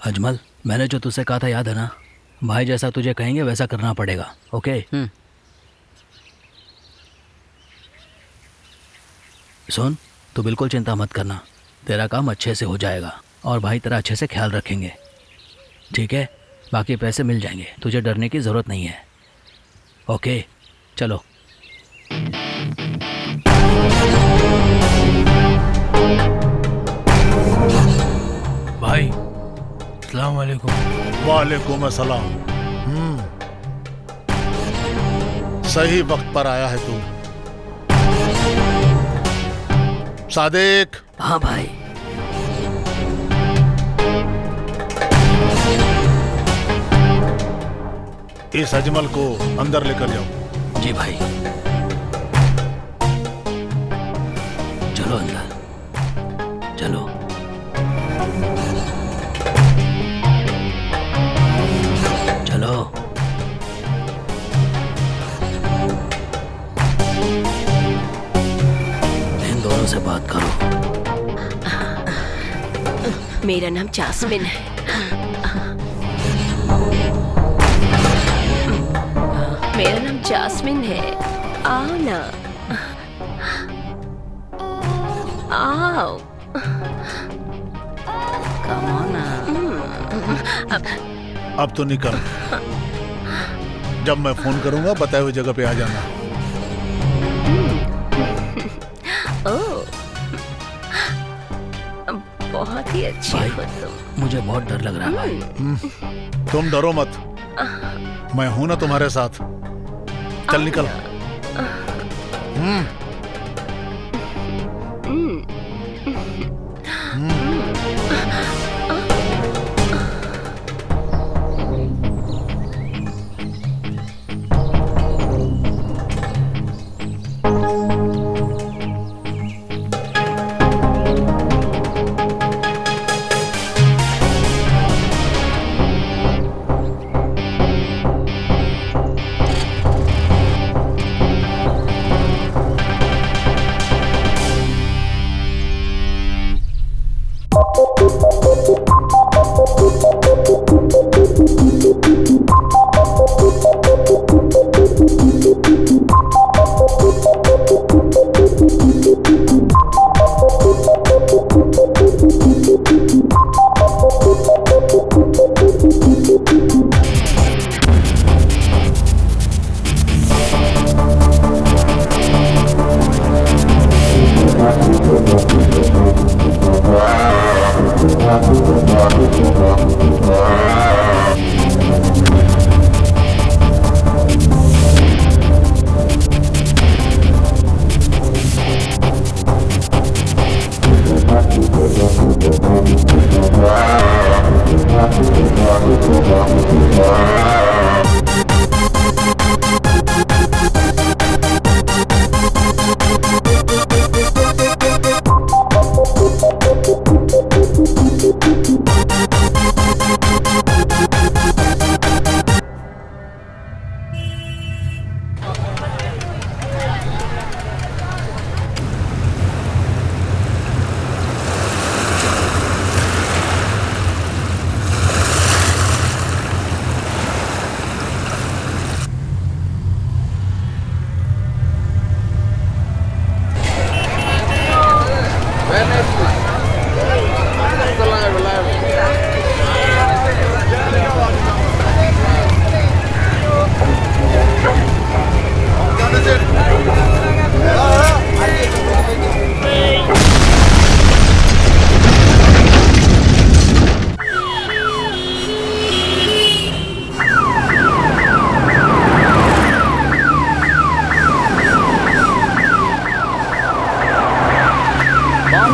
अजमल, मैंने जो तुझसे कहा था याद है ना? भाई जैसा तुझे कहेंगे वैसा करना पड़ेगा, ओके? सुन, तू बिल्कुल चिंता मत करना, तेरा काम अच्छे से हो जाएगा और भाई तेरा अच्छे से ख्याल रखेंगे, ठीक है? बाकी पैसे मिल जाएंगे, तुझे डरने की ज़रूरत नहीं है, ओके? चलो। भाई अस्सलाम वालेकुम। वालेकुम अस्सलाम। सही वक्त पर आया है तू। सादिक। हाँ भाई। इस अजमल को अंदर लेकर जाओ। जी भाई। चलो अंदर, चलो। चलो। इन दोनों से बात करो। मेरा नाम जास्मिन है। मेरा नाम जास्मिन है। आओ ना, आओ। Come on now. अब तो निकल। जब मैं फोन करूंगा बताए हुए जगह पे आ जाना। ओह, बहुत ही अच्छी हो तुम। मुझे बहुत डर लग रहा है भाई। तुम डरो मत, मैं हूं ना तुम्हारे साथ। चल निकल।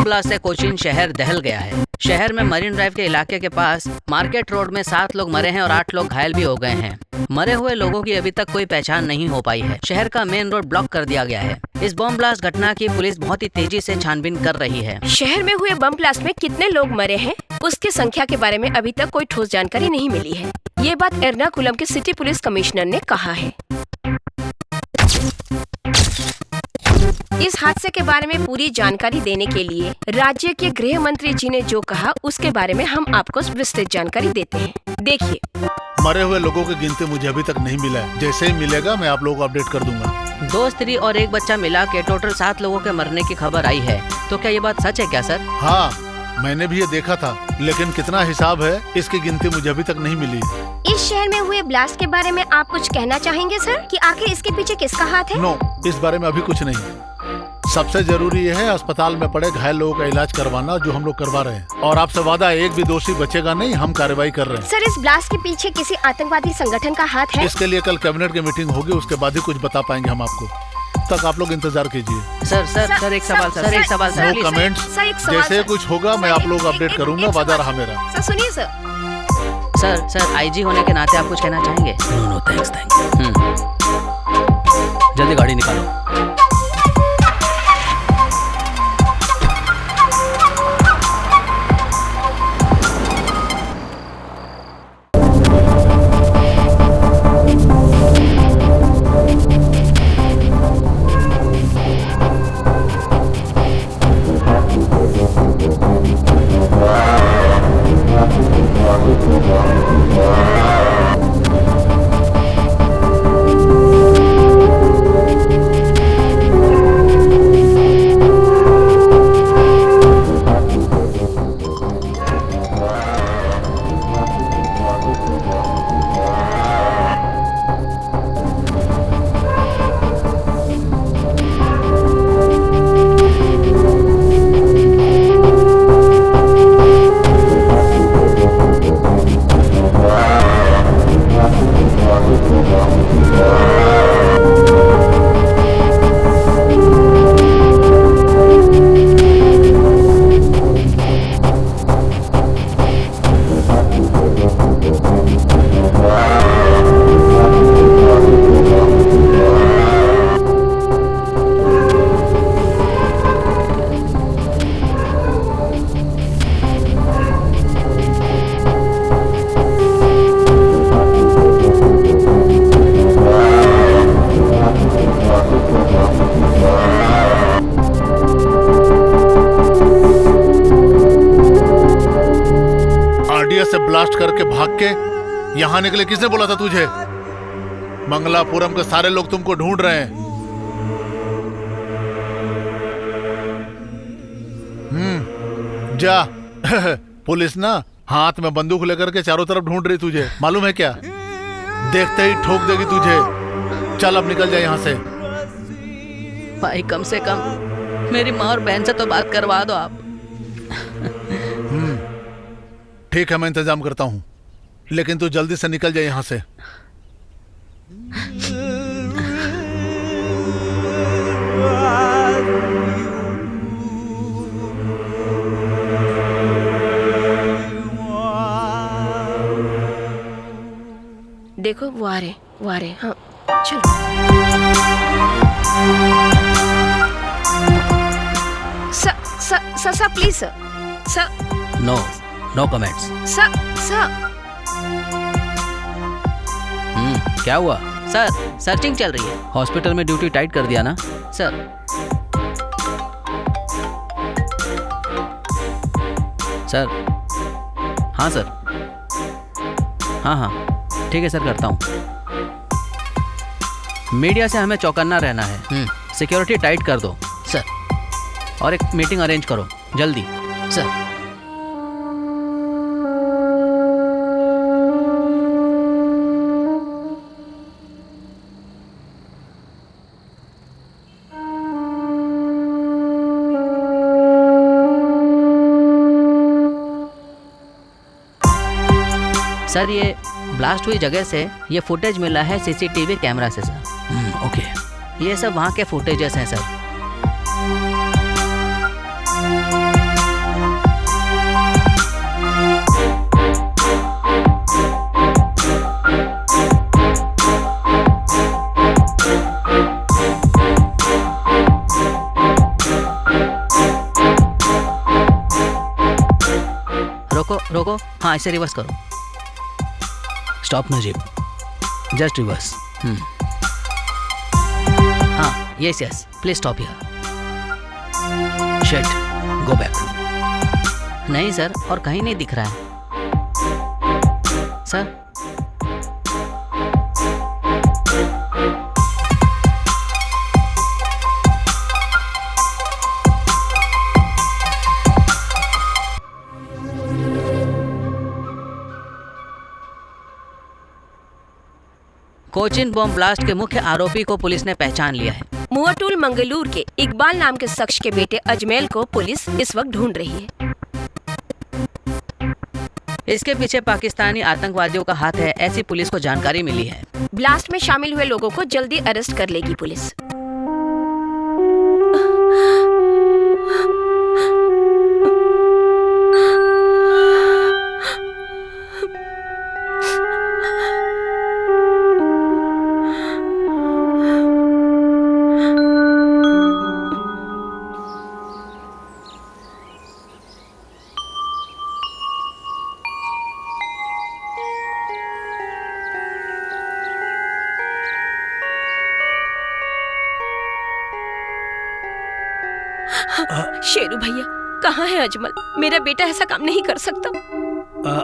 बम ब्लास्ट से कोचीन शहर दहल गया है। शहर में मरीन ड्राइव के इलाके के पास मार्केट रोड में 7 लोग मरे हैं और 8 लोग घायल भी हो गए हैं। मरे हुए लोगों की अभी तक कोई पहचान नहीं हो पाई है। शहर का मेन रोड ब्लॉक कर दिया गया है। इस बम ब्लास्ट घटना की पुलिस बहुत ही तेजी से छानबीन कर रही है। शहर में हुए बम ब्लास्ट में कितने लोग मरे हैं उसकी संख्या के बारे में अभी तक कोई ठोस जानकारी नहीं मिली है। ये बात एर्नाकुलम के सिटी पुलिस कमिश्नर ने कहा है। इस हादसे के बारे में पूरी जानकारी देने के लिए राज्य के गृह मंत्री जी ने जो कहा उसके बारे में हम आपको विस्तृत जानकारी देते हैं। देखिए, मरे हुए लोगों की गिनती मुझे अभी तक नहीं मिला है। जैसे ही मिलेगा मैं आप लोगों को अपडेट कर दूंगा। 2 स्त्री और 1 बच्चा मिला के टोटल 7 लोगों के मरने की खबर आई है। तो क्या ये बात सच है क्या सर? हाँ, मैंने भी ये देखा था, लेकिन कितना हिसाब है इसकी गिनती मुझे अभी तक नहीं मिली। इस शहर में हुए ब्लास्ट के बारे में आप कुछ कहना चाहेंगे सर कि आखिर इसके पीछे किसका हाथ है? नो, इस बारे में अभी कुछ नहीं। सबसे जरूरी यह है अस्पताल में पड़े घायल लोगों का इलाज करवाना, जो हम लोग करवा रहे हैं। और आपसे वादा है, एक भी दोषी बचेगा नहीं। हम कार्रवाई कर रहे हैं। सर, इस ब्लास्ट के पीछे किसी आतंकवादी संगठन का हाथ है? इसके लिए कल कैबिनेट की मीटिंग होगी, उसके बाद ही कुछ बता पाएंगे हम आपको। तक आप लोग इंतजार कीजिए। सर एक सवाल सर। No comments. जैसे कुछ होगा मैं आप लोग अपडेट करूंगा। वादा रहा मेरा। सर सुनिए सर आईजी होने के नाते आप कुछ कहना चाहेंगे? No thanks. जल्दी गाड़ी निकालो। से ब्लास्ट करके भाग के यहाँ निकले? किसने बोला था तुझे? मंगलापुरम के सारे लोग तुमको ढूंढ रहे हैं। जा। पुलिस ना हाथ में बंदूक लेकर के चारों तरफ ढूंढ रही तुझे, मालूम है क्या? देखते ही ठोक देगी तुझे। चल अब निकल जाए यहाँ से। भाई कम से कम मेरी माँ और बहन से तो बात करवा दो आप। ठीक है, मैं इंतजाम करता हूँ, लेकिन तू जल्दी से निकल जाए यहाँ से। देखो वो आ रहे। हाँ चलो। Sir please sir. No comments. Sir क्या हुआ? सर सर्चिंग चल रही है। हॉस्पिटल में ड्यूटी टाइट कर दिया ना सर? सर हाँ सर, हाँ ठीक है सर, करता हूँ। मीडिया से हमें चौकन्ना रहना है। सिक्योरिटी टाइट कर दो सर, और एक मीटिंग अरेंज करो जल्दी सर। सर ये ब्लास्ट हुई जगह से ये फुटेज मिला है सीसीटीवी कैमरा से सर। ओके, ये सब वहाँ के फुटेजेस हैं सर। ठोको। हाँ, इसे रिवर्स करो। Stop Najeeb, just reverse. हाँ, yes yes, please stop here. Shit, go back. नहीं सर, और कहीं नहीं दिख रहा है सर। कोचिन बम ब्लास्ट के मुख्य आरोपी को पुलिस ने पहचान लिया है। मुआटूल मंगलूर के इकबाल नाम के शख्स के बेटे अजमेल को पुलिस इस वक्त ढूंढ रही है। इसके पीछे पाकिस्तानी आतंकवादियों का हाथ है, ऐसी पुलिस को जानकारी मिली है। ब्लास्ट में शामिल हुए लोगों को जल्दी अरेस्ट कर लेगी पुलिस। शेरू भैया, कहाँ है अजमल? मेरा बेटा ऐसा काम नहीं कर सकता।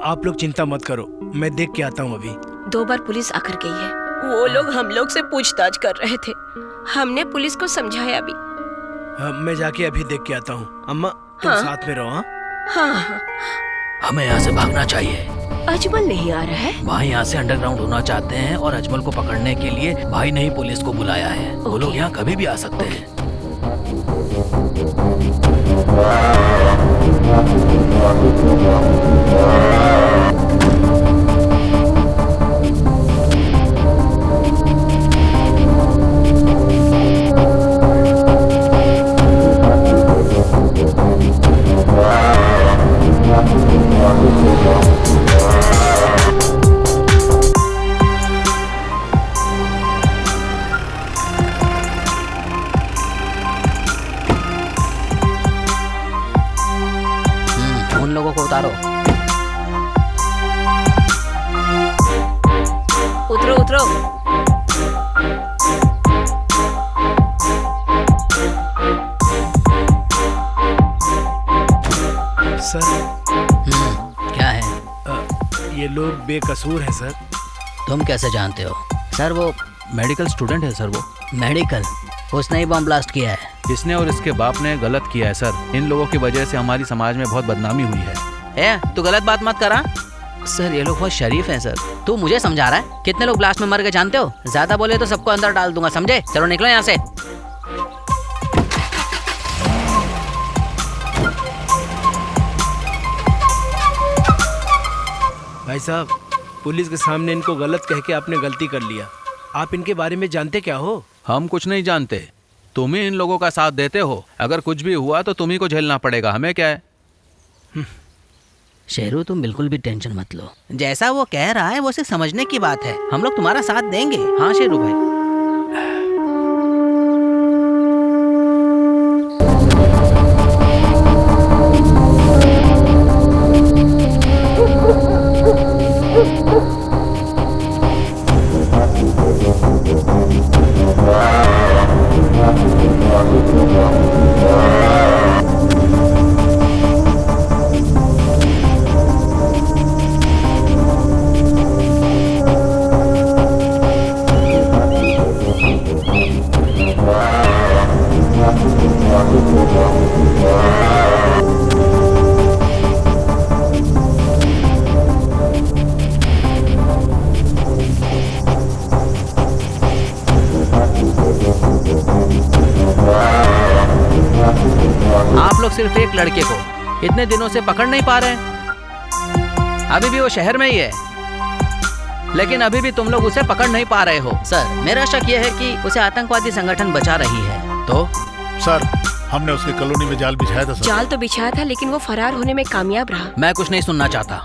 आप लोग चिंता मत करो, मैं देख के आता हूँ अभी। 2 बार पुलिस आकर गई है। वो लोग हम लोग से पूछताछ कर रहे थे। हमने पुलिस को समझाया भी। मैं जाके अभी देख के आता हूँ। अम्मा, तुम साथ में रहो। हाँ, हमें यहाँ से भागना चाहिए। अजमल नहीं आ रहा है। भाई यहाँ से अंडरग्राउंड होना चाहते हैं और अजमल को पकड़ने के लिए भाई ने ही पुलिस को बुलाया है। वो लोग यहाँ कभी भी आ सकते हैं। उन लोगों को उतारो। उतरो उतरो। सर, क्या है? ये लोग बेकसूर हैं सर। तुम कैसे जानते हो? सर वो मेडिकल स्टूडेंट है सर। वो मेडिकल, उसने ही बम ब्लास्ट किया है। इसने और इसके बाप ने गलत किया है सर। इन लोगों की वजह से हमारी समाज में बहुत बदनामी हुई है। तू गलत बात मत करा। सर ये लोग बहुत शरीफ हैं सर। तू मुझे समझा रहा है? कितने लोग ब्लास्ट में मर गए जानते हो? ज्यादा बोले तो सबको अंदर डाल दूंगा, समझे? चलो निकलो यहाँ से। भाई साहब, पुलिस के सामने इनको गलत कह के आपने गलती कर लिया। आप इनके बारे में जानते क्या हो? हम कुछ नहीं जानते, तुम ही इन लोगों का साथ देते हो। अगर कुछ भी हुआ तो तुम ही को झेलना पड़ेगा, हमें क्या है। शेरू तुम बिल्कुल भी टेंशन मत लो। जैसा वो कह रहा है वो सिर्फ समझने की बात है। हम लोग तुम्हारा साथ देंगे। हाँ शेरू भाई। आप लोग सिर्फ एक लड़के को इतने दिनों से पकड़ नहीं पा रहे हैं। अभी भी वो शहर में ही है, लेकिन अभी भी तुम लोग उसे पकड़ नहीं पा रहे हो। सर मेरा शक यह है कि उसे आतंकवादी संगठन बचा रही है। तो सर हमने उसकी कॉलोनी में जाल बिछाया था सर। जाल तो बिछाया था, लेकिन वो फरार होने में कामयाब रहा। मैं कुछ नहीं सुनना चाहता।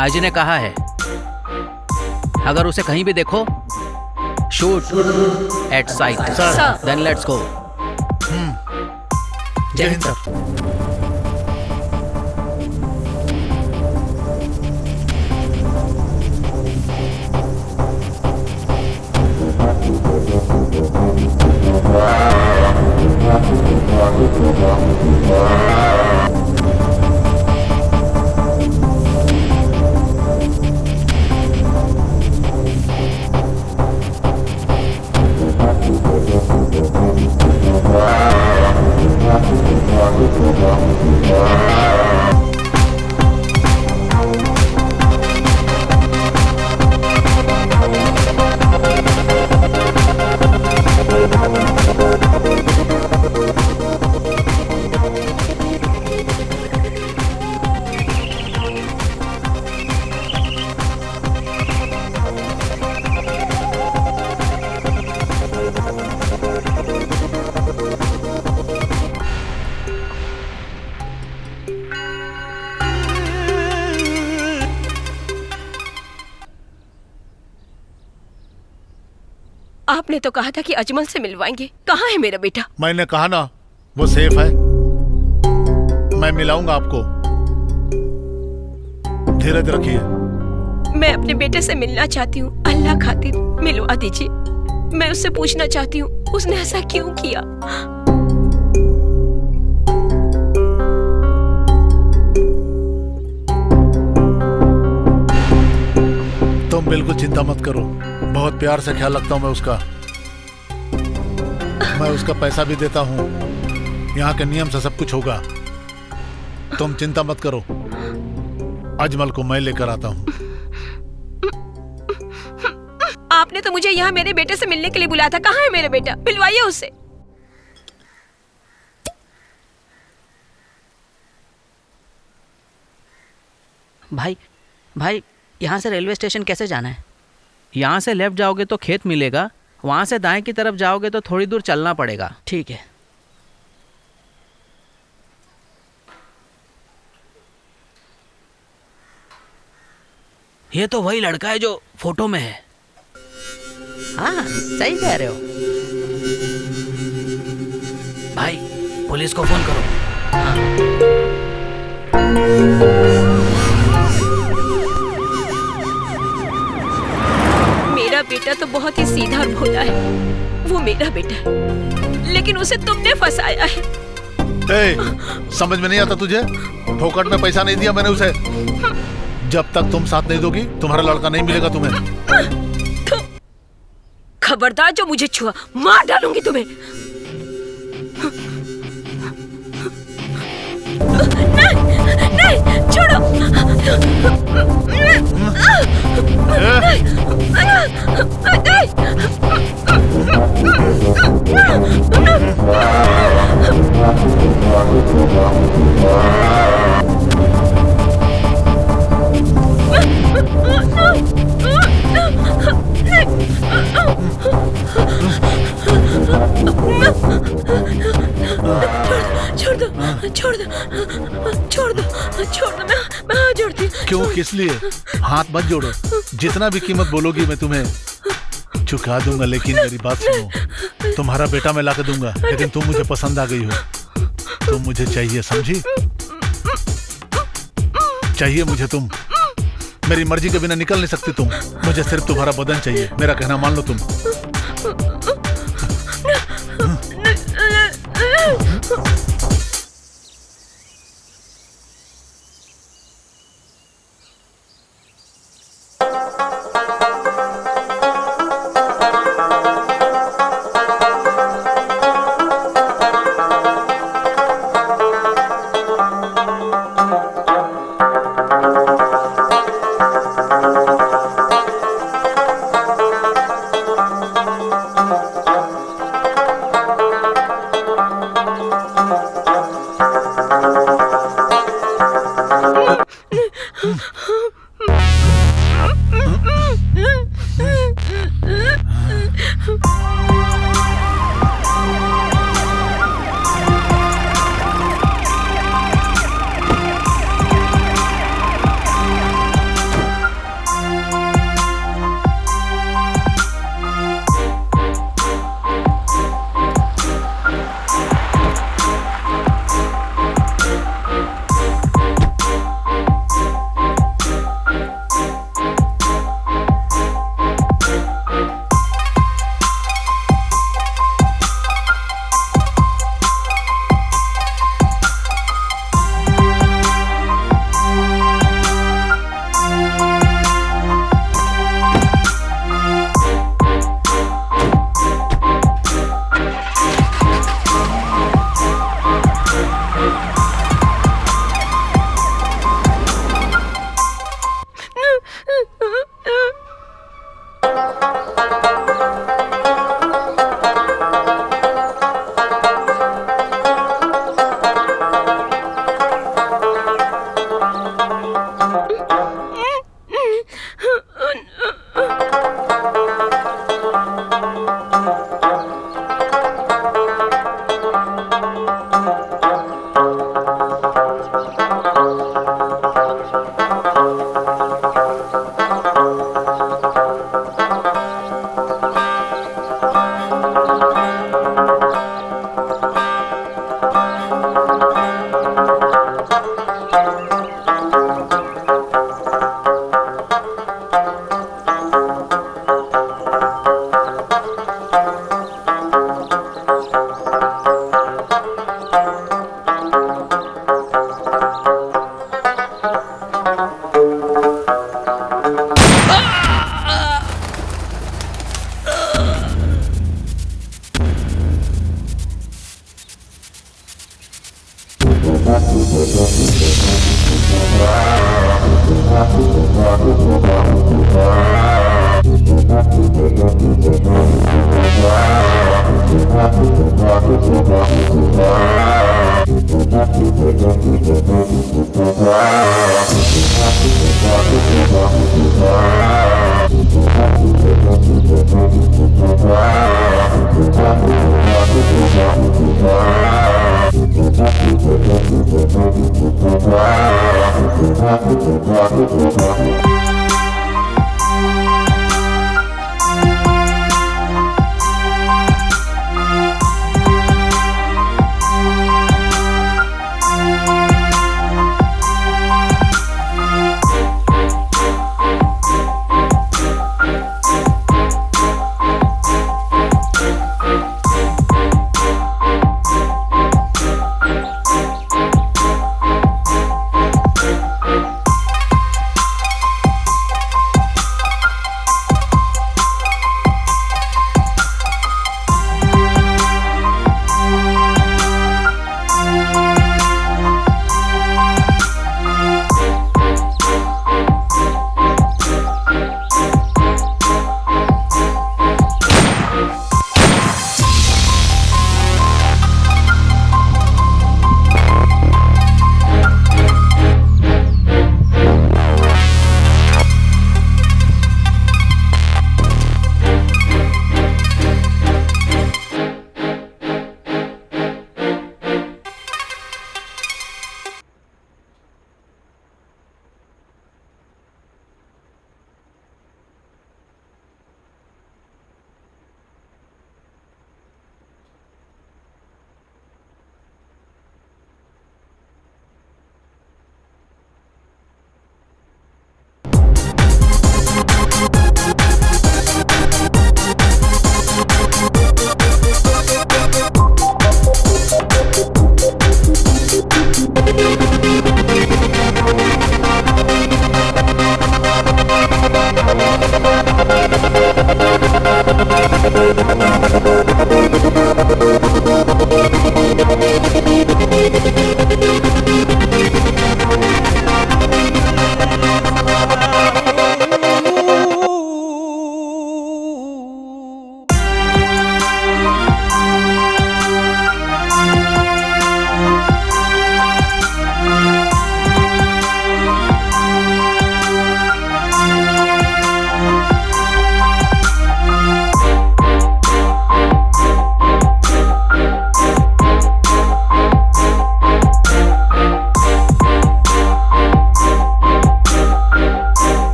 आईजी ने कहा है अगर उसे कहीं भी देखो shoot at sight. Then let's go. जय हिंद सर। आपने तो कहा था कि अजमल से मिलवाएंगे। कहाँ है मेरा बेटा? मैंने कहा ना वो सेफ है, मैं मिलाऊंगा आपको। धीरज रखिए। मैं अपने बेटे से मिलना चाहती हूँ, अल्लाह खातिर मिलवा दीजिए। मैं उससे पूछना चाहती हूँ उसने ऐसा क्यों किया। तुम बिल्कुल चिंता मत करो, बहुत प्यार से ख्याल रखता हूँ मैं उसका। मैं उसका पैसा भी देता हूँ, यहाँ के नियम से सब कुछ होगा। तुम चिंता मत करो, अजमल को मैं लेकर आता हूँ। आपने तो मुझे यहाँ मेरे बेटे से मिलने के लिए बुलाया था। कहाँ है मेरा बेटा? मिलवाइए उससे। भाई भाई, यहाँ से रेलवे स्टेशन कैसे जाना है? यहाँ से लेफ्ट जाओगे तो खेत मिलेगा, वहाँ से दाएं की तरफ जाओगे तो थोड़ी दूर चलना पड़ेगा। ठीक है। ये तो वही लड़का है जो फोटो में है। हाँ, सही कह रहे हो भाई। पुलिस को फोन करो। हाँ। मेरा बेटा तो बहुत ही सीधा और भोला है। वो मेरा बेटा है, लेकिन उसे तुमने फंसाया है। समझ में नहीं आता तुझे? फोकट में पैसा नहीं दिया मैंने उसे। जब तक तुम साथ नहीं दोगी तुम्हारा लड़का नहीं मिलेगा तुम्हें। खबरदार, जो मुझे छुआ मार डालूंगी तुम्हें। नहीं, नहीं, छोड़ो। छोड़ दो, छोड़ दो, छोड़ दो, छोड़ दो। मैं हाथ जोड़ती हूँ। क्यों, किस लिए? हाथ मत जोड़ो, जितना भी कीमत बोलोगी मैं तुम्हें चुका दूंगा। लेकिन मेरी बात सुनो, तुम्हारा बेटा मैं लाके दूंगा, लेकिन तुम मुझे पसंद आ गई हो। तुम मुझे चाहिए, समझी? चाहिए मुझे तुम। मेरी मर्जी के बिना निकल नहीं सकती तुम। मुझे सिर्फ तुम्हारा बदन चाहिए। मेरा कहना मान लो तुम।